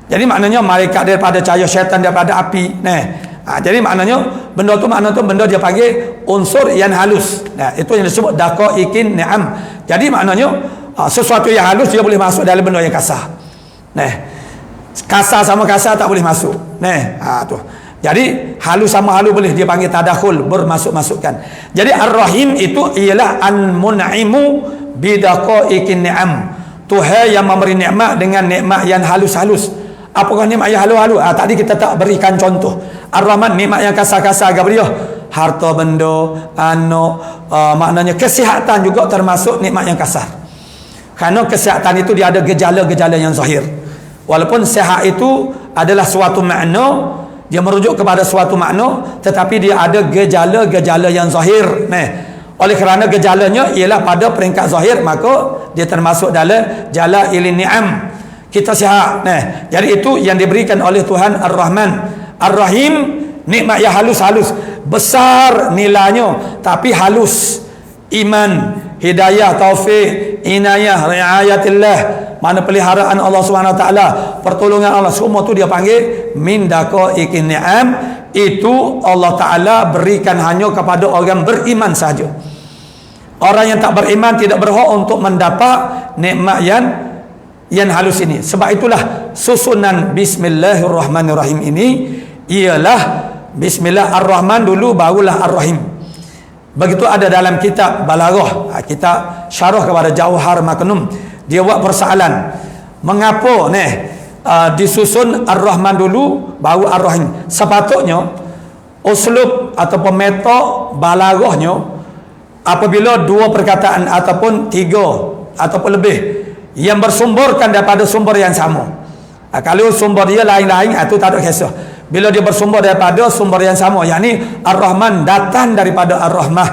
Jadi maknanya malaikat daripada cahaya, syaitan daripada api. Jadi maknanya benda tu benda dia panggil unsur yang halus. Itu yang disebut daqaiqin ni'am. Jadi maknanya sesuatu yang halus dia boleh masuk dalam benda yang kasar. Kasar sama kasar tak boleh masuk. Tu. Jadi halus sama halus boleh, dia panggil tadakhul, bermasuk-masukkan. Jadi Ar-Rahim itu ialah Al-Mun'imu bidaqaiqin ni'am. Tuhan yang memberi nikmat dengan nikmat yang halus-halus. Apakah nikmat yang halus-halus? Tadi kita tak berikan contoh. Ar-Rahman nikmat yang kasar-kasar agak beriah. Harta benda, maknanya kesihatan juga termasuk nikmat yang kasar. Kerana kesihatan itu dia ada gejala-gejala yang zahir. Walaupun sihat itu adalah suatu makna, dia merujuk kepada suatu makna, tetapi dia ada gejala-gejala yang zahir. Oleh kerana gejalanya ialah pada peringkat zahir, maka dia termasuk dalam jala ilin ni'am. Kita sihat. Jadi itu yang diberikan oleh Tuhan Ar-Rahman. Ar-Rahim nikmat yang halus-halus, besar nilainya tapi halus. Iman, hidayah, taufik, inayah, riayatillah, mana peliharaan Allah Subhanahu Wa Taala, pertolongan Allah, semua tu dia panggil min daqaiqin ni'am. Itu Allah Taala berikan hanya kepada orang beriman saja. Orang yang tak beriman tidak berhak untuk mendapat nikmat yang halus ini. Sebab itulah susunan Bismillahirrahmanirrahim ini ialah Bismillah Ar-Rahman dulu, barulah Ar-Rahim. Begitu ada dalam kitab Balaghah, kitab syarah kepada Jauhar Maknum, dia buat persoalan mengapa disusun Ar-Rahman dulu baru Ar-Rahim. Sepatutnya uslub ataupun metod balaghahnya, apabila dua perkataan ataupun tiga ataupun lebih yang bersumberkan daripada sumber yang sama, kalau sumber dia lain-lain, itu tak ada kisah. Bila dia bersumber daripada sumber yang sama, yakni Ar-Rahman datang daripada Ar-Rahmah,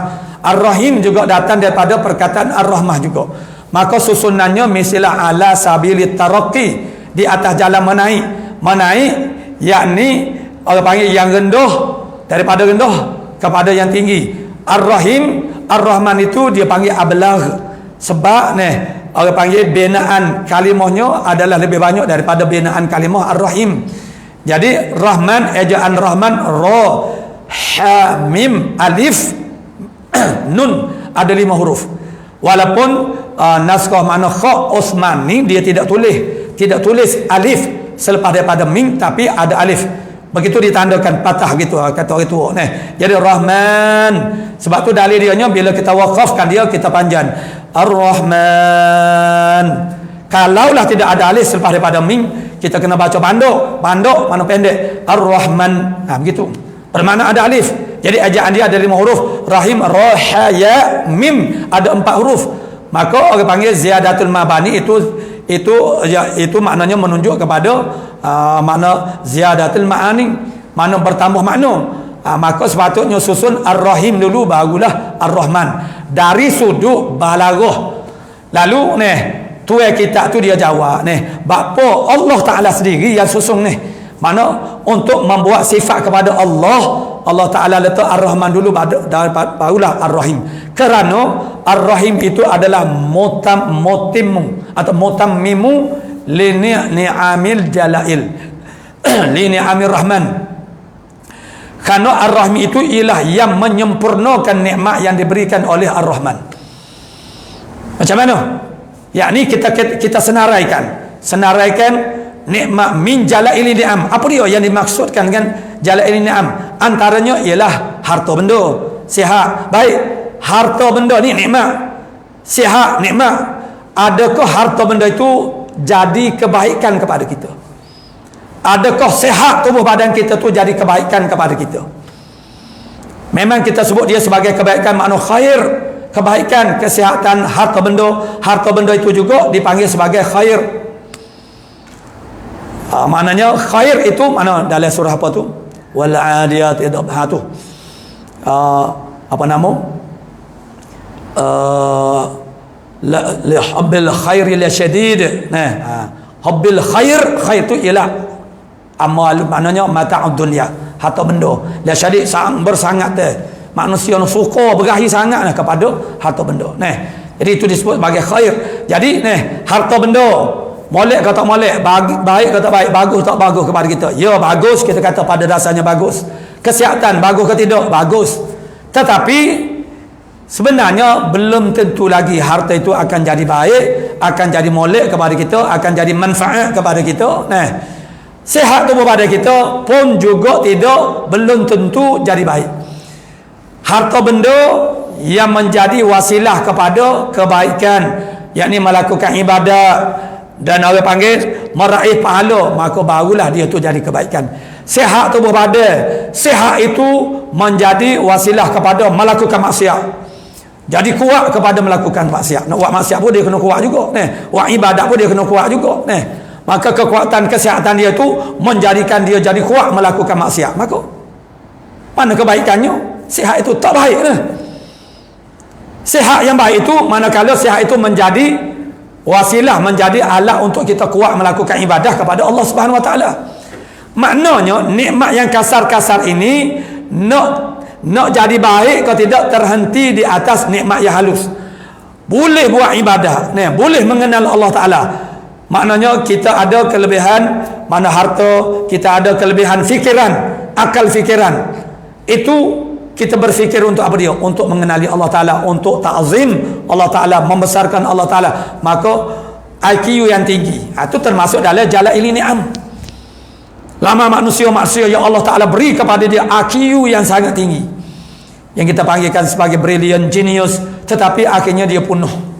Ar-Rahim juga datang daripada perkataan Ar-Rahmah juga, maka susunannya mestilah ala sabilit taraqi, di atas jalan menaik, yakni orang panggil yang rendah daripada rendah kepada yang tinggi. Ar-Rahim, Ar-Rahman itu dia panggil ablagh, sebab orang panggil binaan kalimahnya adalah lebih banyak daripada binaan kalimah Ar-Rahim. Jadi Rahman, ejaan Rahman, Ra, Ha, Mim, Alif, Nun, ada 5 huruf. Walaupun naskah makna Kha Osman ni dia tidak tulis alif selepas daripada Mim, tapi ada alif. Begitu ditandakan patah gitu kata orang tua. Jadi Rahman, sebab tu dalil dia bila kita waqafkan dia kita panjang Ar-Rahman. Kalaulah tidak ada alif selepas daripada Mim, kita kena baca banduk mana pendek Ar-Rahman. Begitu. Bermakna ada alif. Jadi ejaan dia ada 5 huruf. Rahim, Ra, Ha, Ya, Mim ada 4 huruf. Maka orang panggil ziyadatul mabani itu maknanya menunjuk kepada makna ziyadatul ma'ani, makna bertambah makna. Maka sepatutnya susun Ar-Rahim dulu barulah Ar-Rahman dari sudut balaghah. Lalu tuai kitab tu dia jawab bapa Allah Taala sendiri yang susun mana untuk membuat sifat kepada Allah Taala letak Ar-Rahman dulu barulah Ar-Rahim. Kerana Ar-Rahim itu adalah mutammimu atau mutammimu li ni'amil jalail li ni'amir Rahman. Kerana Ar-Rahim itu ialah yang menyempurnakan nikmat yang diberikan oleh Ar-Rahman. Macam mana? Yakni kita senaraikan nikmat min jalail ni'am. Apa dia yang dimaksudkan dengan jalail ni'am? Antaranya ialah harta benda, sihat. Baik, harta benda ni nikmat, sihat nikmat. Adakah harta benda itu jadi kebaikan kepada kita? Adakah sihat tubuh badan kita tu jadi kebaikan kepada kita? Memang kita sebut dia sebagai kebaikan, makna khair, kebaikan, kesihatan, harta benda itu juga dipanggil sebagai khair. Maknanya khair itu mana dalam surah apa tu? Wal adiyat idhabha tu. Apa nama? Li hubbil khair la syadid. Hubbil khair itu ialah amal, maknanya mata'ud dunya, harta benda. La syadid bersangat manusia yang suka berahi sangatlah kepada harta benda. Jadi itu disebut sebagai khair. Jadi harta benda molek kata molek, baik kata baik, bagus tak bagus kepada kita. Ya bagus, kita kata pada dasarnya bagus. Kesihatan bagus ke tidak? Bagus. Tetapi sebenarnya belum tentu lagi harta itu akan jadi baik, akan jadi molek kepada kita, akan jadi manfaat kepada kita. Sihat tubuh badan kita pun juga belum tentu jadi baik. Harta benda yang menjadi wasilah kepada kebaikan, yakni melakukan ibadat dan orang panggil meraih pahala, maka barulah dia tu jadi kebaikan. Sihat tubuh badan, sihat itu menjadi wasilah kepada melakukan maksiat. Jadi kuat kepada melakukan maksiat. Nak buat maksiat pun dia kena kuat juga. Buat ibadat pun dia kena kuat juga. Maka kekuatan kesihatan dia tu menjadikan dia jadi kuat melakukan maksiat. Maka mana kebaikannya? Sihat itu tak baik. Sihat yang baik itu manakala sihat itu menjadi wasilah, menjadi alat untuk kita kuat melakukan ibadah kepada Allah Subhanahu Wa Taala. Maknanya nikmat yang kasar-kasar ini nak jadi baik kalau tidak terhenti di atas nikmat yang halus. Boleh buat ibadah, boleh mengenal Allah Taala. Maknanya kita ada kelebihan mana harta, kita ada kelebihan fikiran, akal fikiran. Itu kita berfikir untuk apa dia? Untuk mengenali Allah Ta'ala, untuk ta'zim Allah Ta'ala, membesarkan Allah Ta'ala. Maka IQ yang tinggi, itu termasuk dalam jalan ini ni'am. Lama manusia yang Allah Ta'ala beri kepada dia IQ yang sangat tinggi, yang kita panggilkan sebagai brilliant genius, tetapi akhirnya dia penuh.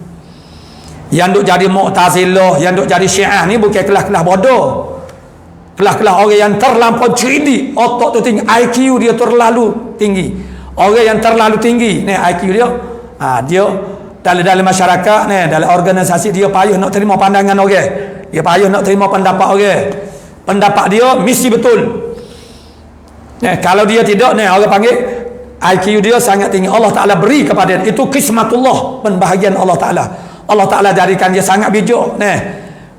Yang duk jadi Mu'tazilah, yang duk jadi Syiah ni bukan kelas-kelas bodoh. Kelas-kelas orang yang terlampau cerdik, otak tu tinggi, IQ dia terlalu tinggi. Orang yang terlalu tinggi ni IQ dia, dia dalam masyarakat ni, dalam organisasi dia payah nak terima pandangan orang. Dia payah nak terima pendapat orang. Pendapat dia mesti betul. Kalau dia tidak ni orang panggil IQ dia sangat tinggi. Allah Ta'ala beri kepada dia. Itu kismatullah, pembahagian Allah Ta'ala. Allah Ta'ala jadikan dia sangat bijak.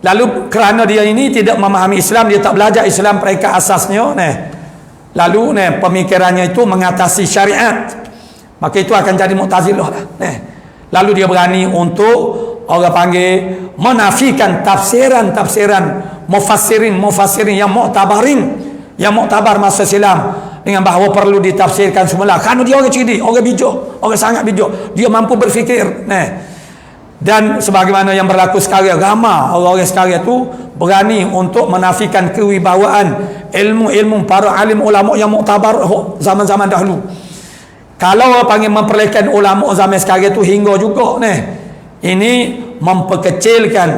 Lalu kerana dia ini tidak memahami Islam, dia tak belajar Islam peringkat asasnya, lalu pemikirannya itu mengatasi syariat, maka itu akan jadi Mu'tazilah lah. Lalu dia berani untuk orang panggil menafikan tafsiran mufassirin yang mu'tabar masa silam, dengan bahawa perlu ditafsirkan semula. Kerana dia orang cerdik, orang bijak, orang sangat bijak, dia mampu berfikir. Dan sebagaimana yang berlaku sekarang, ramai orang-orang sekarang itu berani untuk menafikan kewibawaan ilmu para alim ulama yang muktabar zaman-zaman dahulu. Kalau orang panggil memperlehkan ulama zaman sekarang itu hingga juga ini memperkecilkan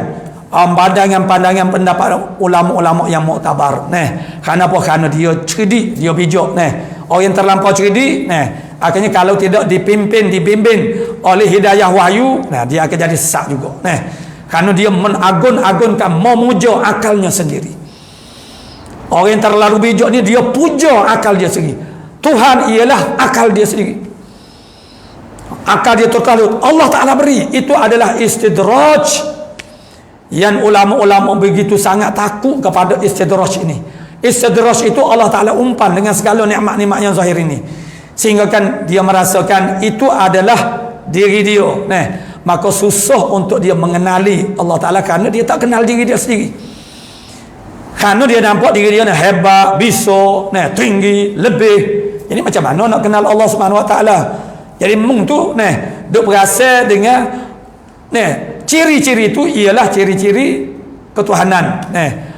pandangan pendapat ulama-ulama yang muktabar. Kenapa? Kerana dia cerdik, dia bijak. Orang yang terlampau cerdik, akhirnya kalau tidak dibimbing oleh hidayah wahyu, dia akan jadi sesat juga. Kerana dia menagun-agunkan, memuja akalnya sendiri. Orang yang terlalu bijak ni dia puja akal dia sendiri. Tuhan ialah akal dia sendiri. Akal dia terlalu Allah Ta'ala beri. Itu adalah istidraj, yang ulama-ulama begitu sangat takut kepada istidraj ini. Istidraj itu Allah Ta'ala umpan dengan segala nikmat-nikmat yang zahir ini, sehingga kan dia merasakan itu adalah diri dia. Maka susah untuk dia mengenali Allah Ta'ala, kerana dia tak kenal diri dia sendiri. Kerana dia nampak diri dia hebat, bisa, tinggi, lebih. Jadi macam mana nak kenal Allah Subhanahu Wa Ta'ala? Jadi mung tu duk berasa dengan ciri-ciri itu ialah ciri-ciri ketuhanan.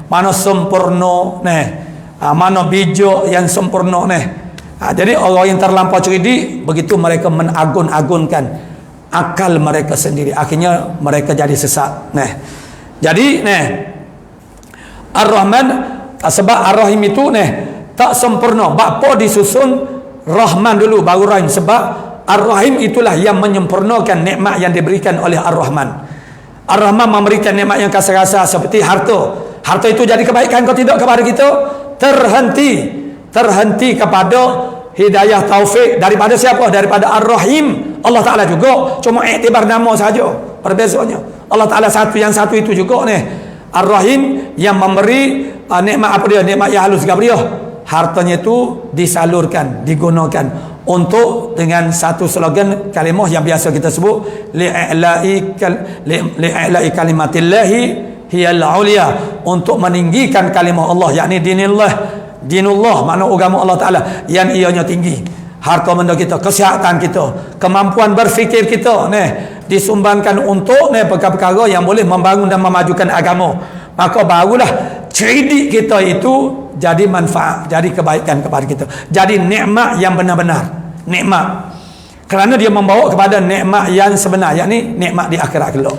Mana sempurna, mana bijak yang sempurna. Jadi orang yang terlampau cerdik, begitu mereka menagun-agunkan akal mereka sendiri, akhirnya mereka jadi sesat. Jadi Ar-Rahman, sebab Ar-Rahim itu tak sempurna. Bapa disusun Rahman dulu baru Rahim, sebab Ar-Rahim itulah yang menyempurnakan nikmat yang diberikan oleh Ar-Rahman. Ar-Rahman memberikan nikmat yang kasar-kasar seperti harta. Harta itu jadi kebaikan kalau tidak kepada kita, terhenti kepada hidayah taufik daripada siapa? Daripada Ar-Rahim, Allah Ta'ala juga. Cuma iktibar nama saja perbezaannya. Allah Ta'ala satu, yang satu itu juga Ar-Rahim yang memberi nikmat apa dia? Nikmat yang halus kepada dia. Hartanya itu disalurkan, digunakan untuk dengan satu slogan kalimah yang biasa kita sebut li'a'la'i kalimatillahi hiyal ulia, untuk meninggikan kalimah Allah, yakni dinullah, makna agama Allah Ta'ala yang ianya tinggi. Harta benda kita, kesihatan kita, kemampuan berfikir kita disumbangkan untuk perkara-perkara yang boleh membangun dan memajukan agama. Maka barulah cerdik kita itu jadi manfaat, jadi kebaikan kepada kita, jadi nikmat yang benar-benar nikmat, kerana dia membawa kepada nikmat yang sebenar, yakni nikmat di akhirat kelak.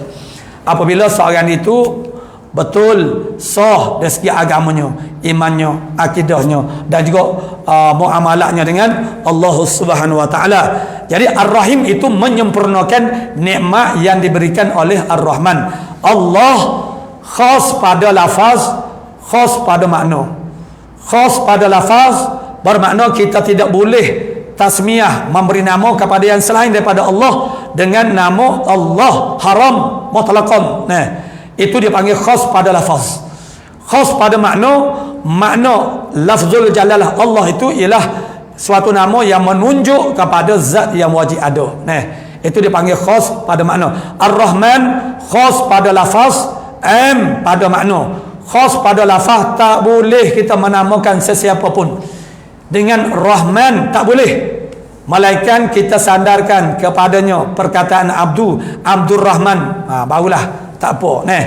Apabila seorang itu betul sah dari segi agamanya, imannya, akidahnya, dan juga muamalahnya dengan Allah Subhanahu wa taala. Jadi Ar-Rahim itu menyempurnakan nikmat yang diberikan oleh Ar-Rahman. Allah khas pada lafaz, khas pada makna. Khas pada lafaz bermakna kita tidak boleh tasmiyah, memberi nama kepada yang selain daripada Allah dengan nama Allah, haram mutlaqan. Nah, itu dipanggil khas pada lafaz. Khas pada makna, makna lafzul jalalah Allah itu ialah suatu nama yang menunjuk kepada zat yang wajib ada. Nah, itu dipanggil khas pada makna. Ar-Rahman khas pada lafaz, am pada makna. Khas pada lafaz tak boleh kita menamakan sesiapa pun dengan Rahman, tak boleh, melainkan kita sandarkan kepadanya perkataan Abdur Rahman, barulah tak apa. Nah,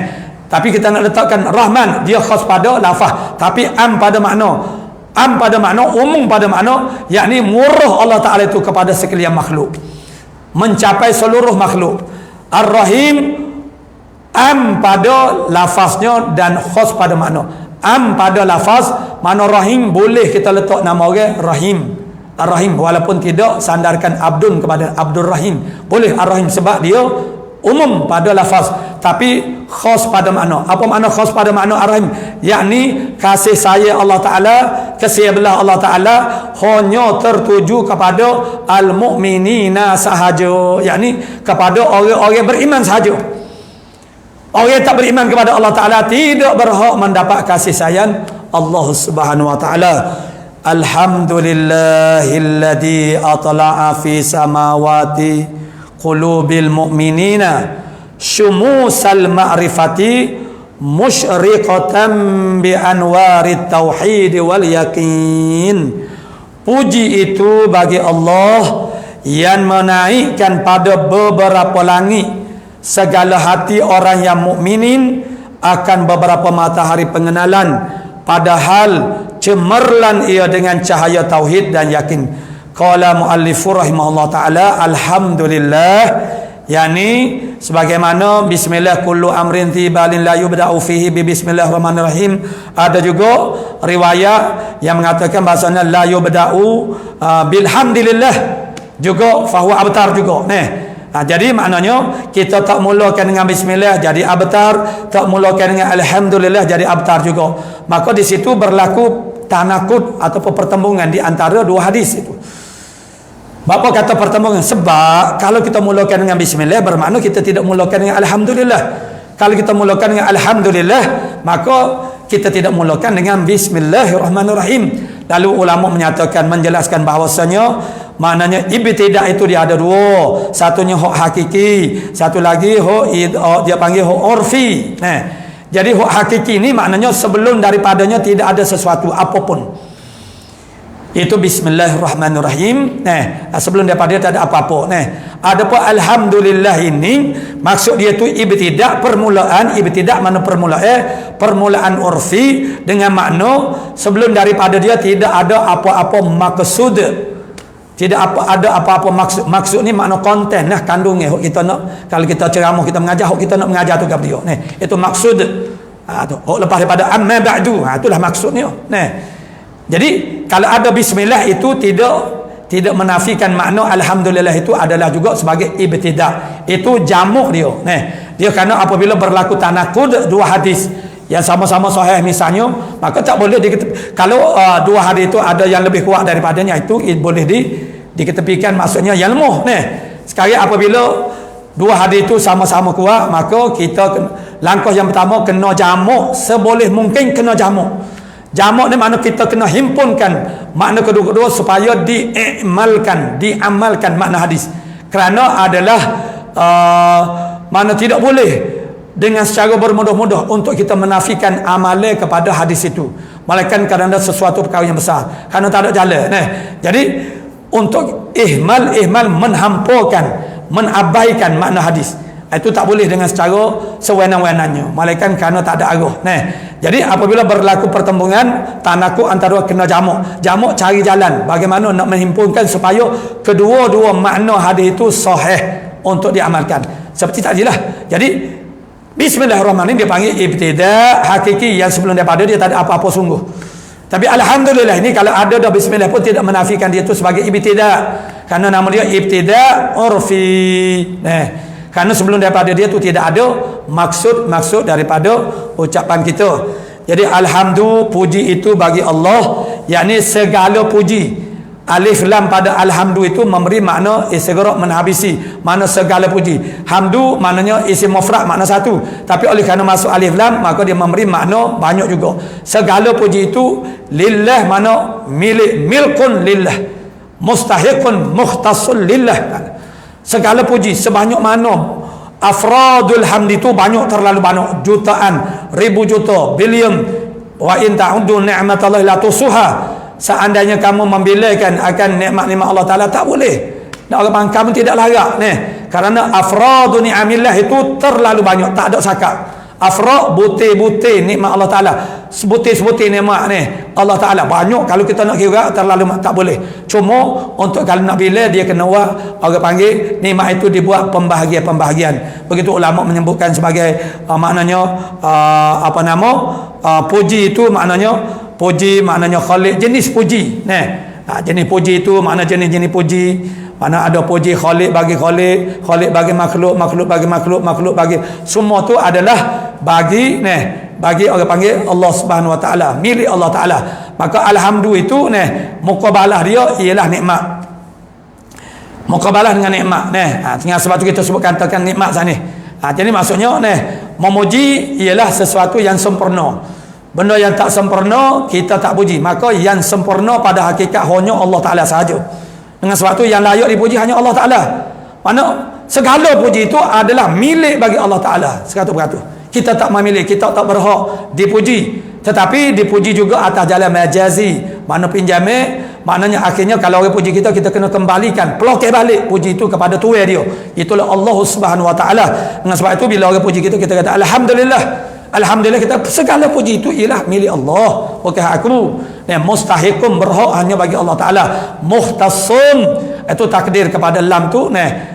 tapi kita nak letakkan Rahman, dia khas pada lafaz, tapi am pada makna, umum pada makna, yakni murah Allah Ta'ala itu kepada sekalian makhluk, mencapai seluruh makhluk. Ar-Rahim am pada lafaznya dan khas pada makna. Am pada lafaz, makna Rahim boleh kita letak nama orang Rahim, Ar-Rahim, walaupun tidak sandarkan Abdun kepada Abdur Rahim, boleh Ar-Rahim sebab dia umum pada lafaz, tapi khas pada makna. Apa makna khas pada makna Ar-Rahim? Yakni kasih sayang Allah Ta'ala, kasih belah Allah Ta'ala hanya tertuju kepada al-mu'minina sahaja, yakni kepada orang-orang beriman sahaja. Orang yang tak beriman kepada Allah Ta'ala tidak berhak mendapat kasih sayang Allah Subhanahu wa Ta'ala. Alhamdulillahilladzi atla'a fi samawati qulubil mu'minina syumusal ma'rifati musyriqatan bi anwarit tauhid wal yakin. Puji itu bagi Allah yang menaikkan pada beberapa langit segala hati orang yang mukminin akan beberapa matahari pengenalan, padahal cemerlang ia dengan cahaya tauhid dan yakin. Qala muallifur rahimahullah taala, alhamdulillah, yakni sebagaimana bismillah kullu amrin tibalin la yubda'u fihi bi bismillahirrahmanirrahim. Ada juga riwayat yang mengatakan bahasanya la yubda'u bilhamdillah, juga fahuwa abtar juga. Jadi maknanya kita tak mulakan dengan bismillah jadi abtar, tak mulakan dengan alhamdulillah jadi abtar juga. Maka di situ berlaku tanakut ataupun pertembungan di antara dua hadis itu. Bapa kata pertembungan sebab kalau kita mulakan dengan bismillah bermakna kita tidak mulakan dengan alhamdulillah. Kalau kita mulakan dengan alhamdulillah, maka kita tidak mulakan dengan bismillahirrahmanirrahim. Lalu ulama menyatakan, menjelaskan bahawasanya maknanya ibtidah itu dia ada dua. Satunya hak hakiki, satu lagi hak dia panggil hak urfi. Jadi hak hakiki ini maknanya sebelum daripadanya tidak ada sesuatu apapun. Itu bismillahirrahmanirrahim. Sebelum daripada tak ada apa-apa. Adapun alhamdulillah ini maksud dia tu ibtidah, permulaan. Ibtidah makna permulaan urfi, dengan makna sebelum daripada dia tidak ada apa-apa maksud. Tidak ada apa-apa maksud. Maksud ni makna konten lah, kandungnya. Kita nak, kalau kita ceramah, kita mengajar, kita nak mengajar tu kepada dia. Itu maksud. Lepas daripada amma ba'du, itulah maksudnya. Jadi kalau ada bismillah itu tidak menafikan makna alhamdulillah itu adalah juga sebagai ibtidah. Itu jamuk dia. Dia kerana apabila berlaku tanakud dua hadis yang sama-sama sahih misalnya, maka tak boleh kalau dua hadis itu ada yang lebih kuat daripadanya, itu boleh diketepikan, maksudnya yang lemah. Sekarang apabila dua hadis itu sama-sama kuat, maka kita langkah yang pertama kena jamuk, seboleh mungkin kena jamuk. Jamak ni makna kita kena himpunkan makna kedua-kedua supaya diamalkan makna hadis. Kerana adalah makna tidak boleh dengan secara bermudah-mudah untuk kita menafikan amalan kepada hadis itu, melainkan kerana sesuatu perkara yang besar, kerana tak ada jalan. Jadi untuk ihmal menhampakan, menabaikan makna hadis, Itu tak boleh dengan secara sewenang-wenangnya, melainkan kerana tak ada arah. Jadi apabila berlaku pertembungan tanakuk antara kena jamak cari jalan bagaimana nak menghimpunkan supaya kedua-dua makna hadis itu sahih untuk diamalkan. Seperti tadilah. Jadi bismillahirrahmanirrahim dia panggil ibtida hakiki, yang sebelum daripada dia tak ada apa-apa sungguh. Tapi alhamdulillah ini kalau ada dah bismillah pun tidak menafikan dia itu sebagai ibtida, kerana nama dia ibtida urfi. Kerana sebelum daripada dia tu tidak ada maksud daripada ucapan kita. Jadi alhamdulillah, puji itu bagi Allah, yakni segala puji. Alif lam pada alhamdulillah itu memberi makna istighraq, menhabisi, makna segala puji. Hamdu maknanya isim mufrad, makna satu, tapi oleh kerana masuk alif lam maka dia memberi makna banyak juga. Segala puji itu lillah, makna milik, milkun lillah, mustahiqun mukhtasun lillah. Segala puji sebanyak mana. Afradul hamd itu banyak, terlalu banyak, jutaan, ribu juta, bilion. Wa in ta'uddu ni'matallahi la tusuha. Seandainya kamu membilangkan akan nikmat-nikmat Allah Ta'ala, tak boleh. Dan orang kamu tidak layak kerana afradu ni'amillah itu terlalu banyak, tak ada sakat. Afrad, butir-butir nikmat Allah Ta'ala, sebutir-sebutir nikmat Allah Ta'ala banyak. Kalau kita nak kira terlalu tak boleh. Cuma untuk kalau nak bila dia kena orang panggil nikmat itu dibuat pembahagian-pembahagian. Begitu ulama menyebutkan sebagai maknanya puji itu maknanya, puji maknanya khaliq, jenis puji. Jenis puji itu makna jenis-jenis puji. Mana ada puji khaliq bagi khaliq, khaliq bagi makhluk, makhluk bagi makhluk, makhluk bagi, semua tu adalah bagi bagi orang panggil Allah Subhanahu Wa Taala, milik Allah Taala. Maka alhamdulillah itu muqabalah dia ialah nikmat. Muqabalah dengan nikmat dengan sebab tu kita sebut katakan nikmat sana. Jadi maksudnya memuji ialah sesuatu yang sempurna. Benda yang tak sempurna kita tak puji. Maka yang sempurna pada hakikat hanya Allah Ta'ala sahaja. Dengan sebab tu yang layak dipuji hanya Allah Ta'ala. Mana segala puji itu adalah milik bagi Allah Ta'ala 100%. Kita tak memilih, kita tak berhak dipuji. Tetapi dipuji juga atas jalan majazi. Mana pinjamnya, maknanya akhirnya kalau orang puji kita, kita kena kembalikan, pelokeh balik puji itu kepada tuan dia. Itulah Allah Subhanahu Wa Ta'ala. Dengan sebab itu bila orang puji kita, kita kata alhamdulillah. Alhamdulillah, kita segala puji itu ialah milik Allah, bukan aku. Mustahiqum, berhak hanya bagi Allah Ta'ala. Muhtasun, itu takdir kepada lam tu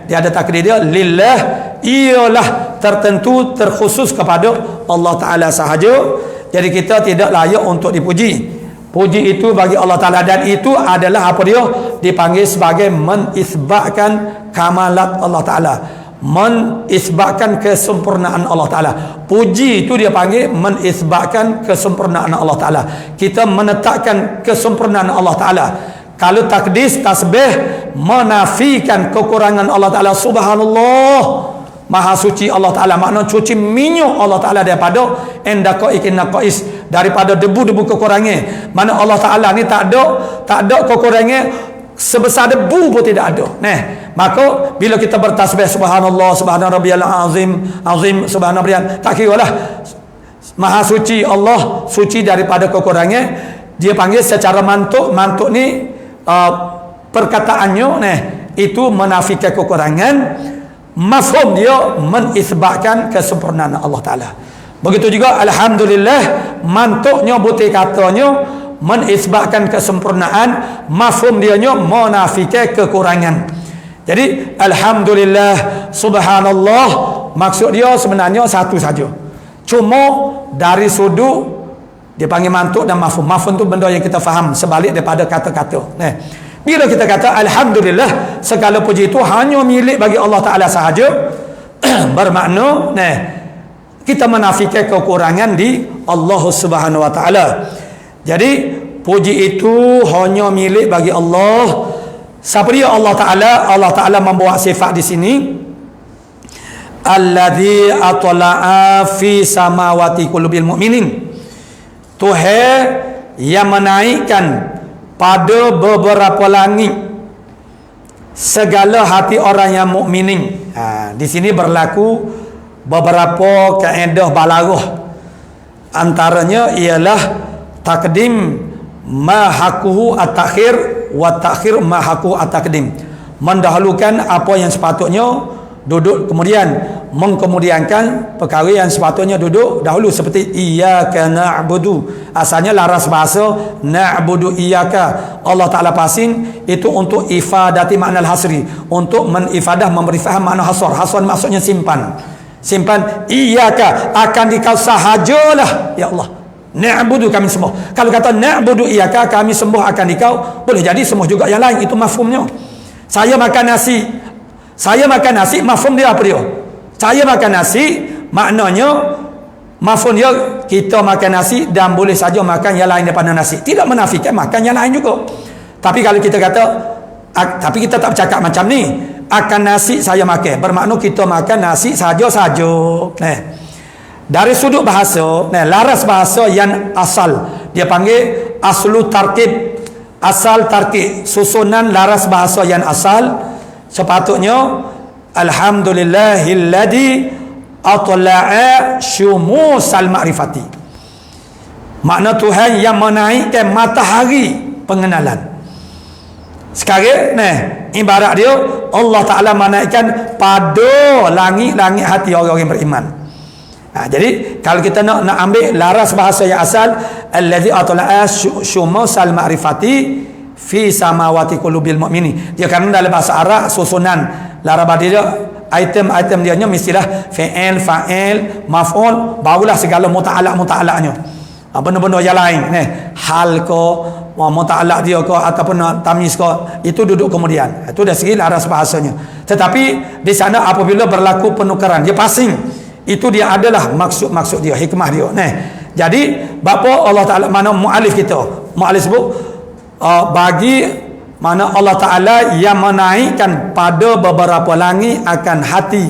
dia ada takdir dia lillah, ialah tertentu, terkhusus kepada Allah Ta'ala sahaja. Jadi kita tidak layak untuk dipuji. Puji itu bagi Allah Ta'ala, dan itu adalah apa dia dipanggil sebagai menisbatkan kamalat Allah Ta'ala, menisbatkan kesempurnaan Allah Ta'ala. Puji itu dia panggil menisbatkan kesempurnaan Allah Ta'ala. Kita menetapkan kesempurnaan Allah Ta'ala. Kalau takdis, tasbih, menafikan kekurangan Allah Ta'ala. Subhanallah, Maha suci Allah Ta'ala, makna cuci minyak Allah Ta'ala daripada endaqaiqin naqais, daripada debu-debu kekurangan. Mana Allah Ta'ala ni tak ada kekurangan sebesar debu pun tidak ada. Maka bila kita bertasbih subhanallah, subhana rabbiyal azim, azim subhana rabbiyal, tak kira lah. Maha suci Allah, suci daripada kekurangan. Dia panggil secara mantuk ni perkataannya itu menafikan kekurangan. Mafhum dia menisbatkan kesempurnaan Allah Ta'ala. Begitu juga alhamdulillah, mantuknya butir katanya menisbatkan kesempurnaan, mafhum dianya menafikan kekurangan. Jadi alhamdulillah, subhanallah, maksud dia sebenarnya satu saja. Cuma dari sudut dia panggil mantuk dan mafhum. Mafhum tu benda yang kita faham sebalik daripada kata-kata. Bila kita kata alhamdulillah, segala puji itu hanya milik bagi Allah Ta'ala sahaja, bermakna kita menafikan kekurangan di Allah Subhanahu Wa Ta'ala. Jadi puji itu hanya milik bagi Allah. Siapa dia Allah Ta'ala? Allah Ta'ala membawa sifat di sini, alladzi atla'a fi samawati qulubil mu'minin, Tuhan yang menaikkan pada beberapa langit segala hati orang yang mukminin. Di sini berlaku beberapa kaedah balaghah. Antaranya ialah takdim ma haquhu at-takhir wa takhir ma haquhu at-takdim. Mendahulukan apa yang sepatutnya duduk kemudian, mengkemudiankan perkara yang sepatutnya duduk dahulu, seperti iyyaka na'budu. Asalnya laras bahasa na'budu iyyaka, Allah Ta'ala pasing itu untuk ifadati makna al-hasri, untuk menifadah, memberi faham makna hasar. Hasar maksudnya simpan. Simpan. Iyyaka, akan dikau sahajalah ya Allah. Na'budu, kami sembah. Kalau kata na'budu iyyaka, kami sembah akan dikau, boleh jadi sembah juga yang lain. Itu mafhumnya. Saya makan nasi, mafhum dia apa dia? Saya makan nasi, maknanya mafhum dia kita makan nasi dan boleh saja makan yang lain daripada nasi. Tidak menafikan makan yang lain juga. Tapi kalau kita kata, tapi kita tak bercakap macam ni, akan nasi saya makan, bermakna kita makan nasi saja-saja. Dari sudut bahasa, laras bahasa yang asal, dia panggil aslu tarkib, asal tarkib, susunan laras bahasa yang asal. Sepatutnya alhamdulillahilladzi atla'a syumusal ma'rifati, makna Tuhan yang menaikkan matahari pengenalan. Sekarang ibarat dia Allah Ta'ala menaikkan pada langit-langit hati orang-orang beriman. Jadi kalau kita nak ambil laras bahasa yang asal, allazi atla'a syumusal ma'rifati fi samawati qulubil mu'minin. Dia kan dalam bahasa Arab susunan laras dia, item-item dia mestilah fa'il, maf'ul, barulah segala muta'alaq-muta'alaqnya. Benda-benda yang lain hal ko, muta'alaq dia ko ataupun tamyiz ko, itu duduk kemudian. Itu dari segi laras bahasanya. Tetapi di sana apabila berlaku penukaran, dia passing, itu dia adalah maksud dia, hikmah dia. Jadi bapa Allah Ta'ala, mana mu'alif kita, mu'alif sebut bagi mana Allah Ta'ala yang menaikkan pada beberapa langit akan hati,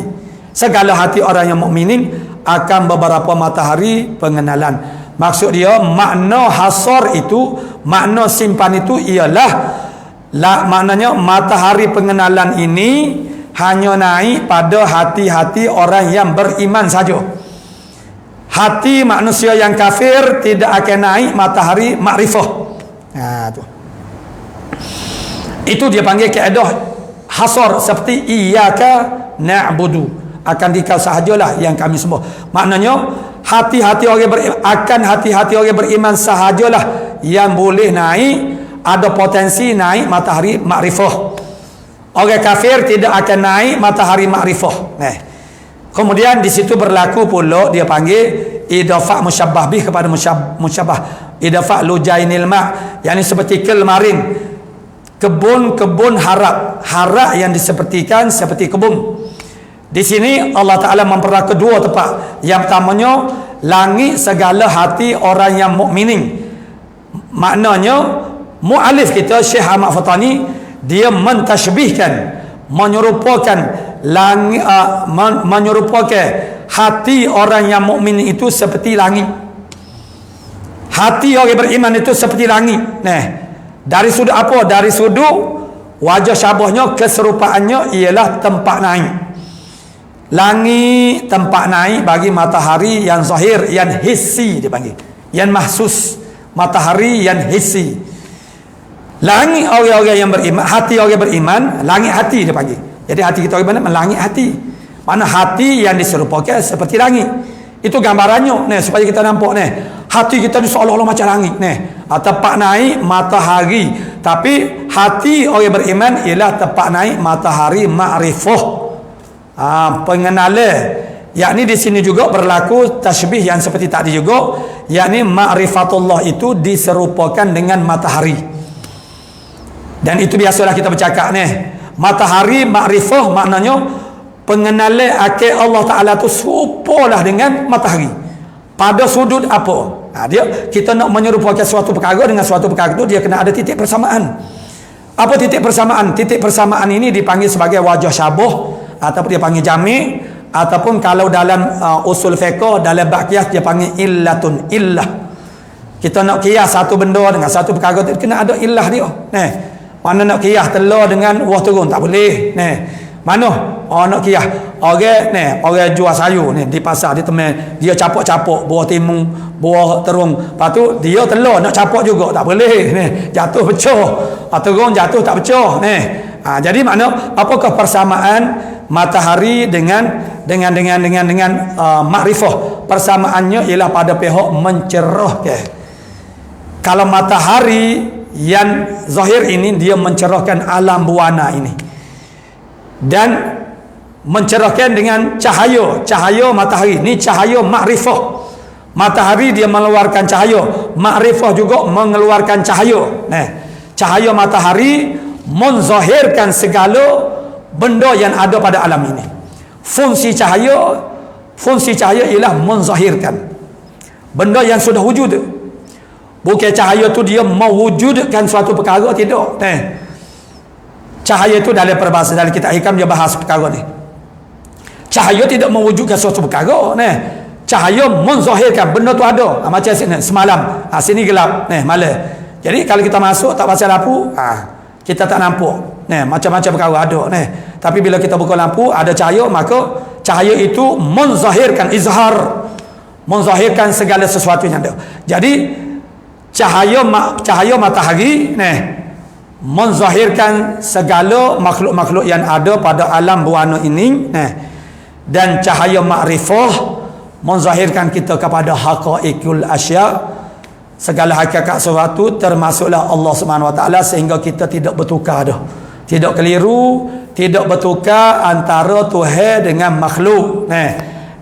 segala hati orang yang mukminin akan beberapa matahari pengenalan. Maksud dia makna hasar itu, makna simpan itu ialah maknanya matahari pengenalan ini hanya naik pada hati-hati orang yang beriman saja. Hati manusia yang kafir tidak akan naik matahari makrifah. Itu dia panggil kaedah hasar, seperti iyyaka na'budu, akan dikau sahajalah yang kami sembah. Maknanya hati-hati orang beriman, akan hati-hati orang beriman sahajalah yang boleh naik, ada potensi naik matahari makrifah. Orang kafir tidak akan naik matahari makrifah. Kemudian di situ berlaku pula dia panggil idafah musyabbah bih kepada musyabbah, idafah lujainil ma', yakni seperti kelmarin, kebun-kebun harap yang disepertikan seperti kebun. Di sini Allah Ta'ala memperlah kedua tempat. Yang pertamanya langit segala hati orang yang mukminin. Maknanya mu'alif kita Syekh Ahmad Fatani, dia mentashbihkan, menyerupakan langit, menyerupakan hati orang yang mukmin itu seperti langit. Hati orang beriman itu seperti langit. Dari sudut apa? Dari sudut wajah syabahnya, keserupaannya ialah tempat naik. Langit tempat naik bagi matahari yang zahir, yang hissi dia panggil, yang mahsus, matahari yang hissi. Langit orang-orang yang beriman, hati orang beriman, langit hati dia panggil. Jadi hati kita orang beriman langit hati. Mana hati yang diserupakan seperti langit. Itu gambarannya supaya kita nampak hati kita ni seolah-olah macam langit tempat naik matahari. Tapi hati orang beriman ialah tempat naik matahari ma'rifah, pengenalan. Yakni di sini juga berlaku tashbih yang seperti tadi juga, yakni ma'rifatullah itu diserupakan dengan matahari. Dan itu biasalah kita bercakap matahari ma'rifah, maknanya pengenalan akhir Allah Ta'ala tu serupalah dengan matahari. Pada sudut apa? Dia kita nak menyerupakan suatu perkara dengan suatu perkara itu, dia kena ada titik persamaan. Apa titik persamaan? Titik persamaan ini dipanggil sebagai wajah syabah, ataupun dia panggil jami', ataupun kalau dalam usul fiqh, dalam bab qiyas dia panggil illatun, illah. Kita nak qiyas satu benda dengan satu perkara itu kena ada illah dia. Mana nak qiyas telur dengan buah turun, tak boleh. Mana nak qiyas orang jual sayur di pasar, di teman dia capok-capok buah timun, buah terung, lepas tu dia telur nak capok juga tak boleh, jatuh pecah, terung jatuh tak pecah. Jadi makna apakah persamaan matahari dengan makrifah. Persamaannya ialah pada pihak mencerahkan. Kalau matahari yang zahir ini dia mencerahkan alam buana ini, dan mencerahkan dengan cahaya matahari. Ini cahaya makrifah. Matahari dia mengeluarkan cahaya, makrifah juga mengeluarkan cahaya. Cahaya matahari menzahirkan segala benda yang ada pada alam ini. Fungsi cahaya ialah menzahirkan benda yang sudah wujud. Bukan cahaya tu dia mewujudkan suatu perkara, tidak. Cahaya itu dalam peribahasa, dalam kitab hikam dia bahas perkara ni. Cahaya tidak mewujudkan suatu perkara. Cahaya menzahirkan benda tu ada. Macam semalam, sini gelap, malam. Jadi kalau kita masuk tak pasal lampu, kita tak nampak. Macam-macam perkara ada. Tapi bila kita buka lampu, ada cahaya, maka cahaya itu menzahirkan, menzahirkan segala sesuatu yang ada. Jadi cahaya matahari menzahirkan segala makhluk-makhluk yang ada pada alam buana ini. Dan cahaya makrifah menzahirkan kita kepada haqaiqul asya, segala hakikat sesuatu, termasuklah Allah Subhanahu Wa Taala, sehingga kita tidak bertukar dah, tidak keliru, tidak bertukar antara Tuhan dengan makhluk.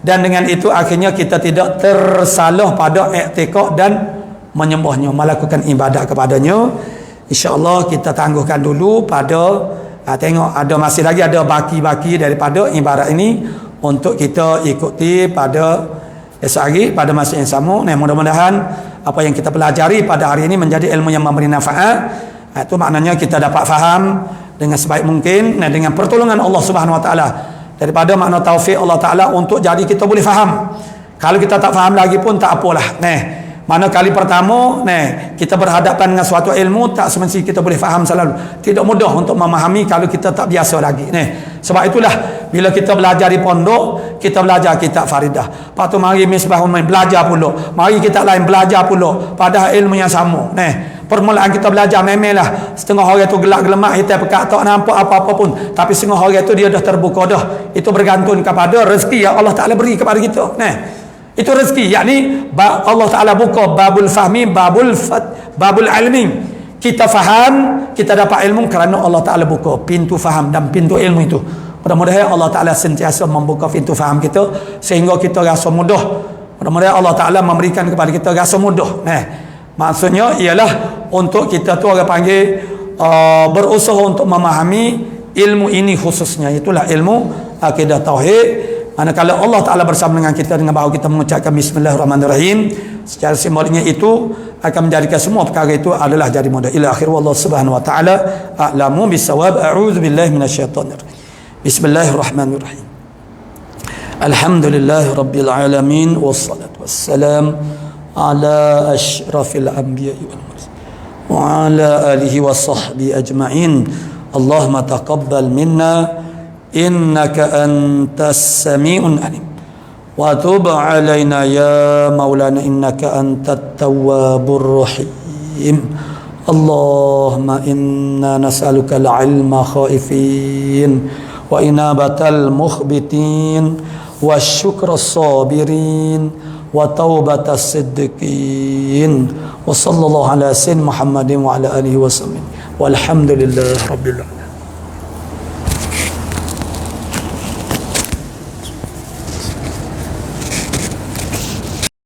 Dan dengan itu akhirnya kita tidak tersalah pada i'tiqad dan menyembahnya, melakukan ibadat kepadanya. InsyaAllah kita tangguhkan dulu pada tengok ada masih lagi ada baki-baki daripada ibarat ini untuk kita ikuti pada esok hari pada masa yang sama. Mudah-mudahan apa yang kita pelajari pada hari ini menjadi ilmu yang memberi manfaat. Itu maknanya kita dapat faham dengan sebaik mungkin dengan pertolongan Allah Subhanahu Wa Taala, daripada makna taufik Allah Taala untuk jadi kita boleh faham. Kalau kita tak faham lagi pun tak apalah. Mana kali pertama kita berhadapan dengan suatu ilmu, tak semestinya kita boleh faham selalu. Tidak mudah untuk memahami kalau kita tak biasa lagi. Sebab itulah bila kita belajar di pondok, kita belajar kitab Faridah. Lepas tu mari Misbahul Main belajar pula. Mari kita lain belajar pula, padahal ilmu yang sama. Permulaan kita belajar memanglah setengah orang tu gelak gelemak, hitam pekat, tak nampak apa-apa pun. Tapi setengah orang tu dia dah terbuka dah. Itu bergantung kepada rezeki yang Allah Ta'ala beri kepada kita. Itu rezeki, yakni Allah Ta'ala buka babul fahmi, babul ilmi. Kita faham, kita dapat ilmu kerana Allah Ta'ala buka pintu faham dan pintu ilmu itu. Mudah-mudahan Allah Ta'ala sentiasa membuka pintu faham kita sehingga kita rasa mudah. Mudah-mudahan Allah Ta'ala memberikan kepada kita rasa mudah. Maksudnya ialah untuk kita tu orang panggil berusaha untuk memahami ilmu ini khususnya, itulah ilmu akidah tauhid. Manakala Allah Ta'ala bersama dengan kita dengan bahawa kita mengucapkan Bismillahirrahmanirrahim, secara simboliknya itu akan menjadikan semua perkara itu adalah jadi mudah. Ila akhir wallahu subhanahu wa ta'ala a'lamu bisawab. A'udzu billahi minasyaitonir rajim. Bismillahirrahmanirrahim. Alhamdulillahi rabbil alamin, wassalatu wassalam ala asyrafil anbiya'i wal mursalin wa ala alihi wa sahbihi ajma'in. Allahumma taqabbal minna innaka antas sami'un alim wa tub alaina ya maulana innaka antat tawwabur rahim. Allahumma inna nas'aluka al-ilma khaifin wa inabatal mukhbitin wa syukra sabirin wa taubatas siddiqin wa sallallahu ala sayyidina Muhammadin wa ala alihi wa sallam walhamdulillahi rabbil alamin.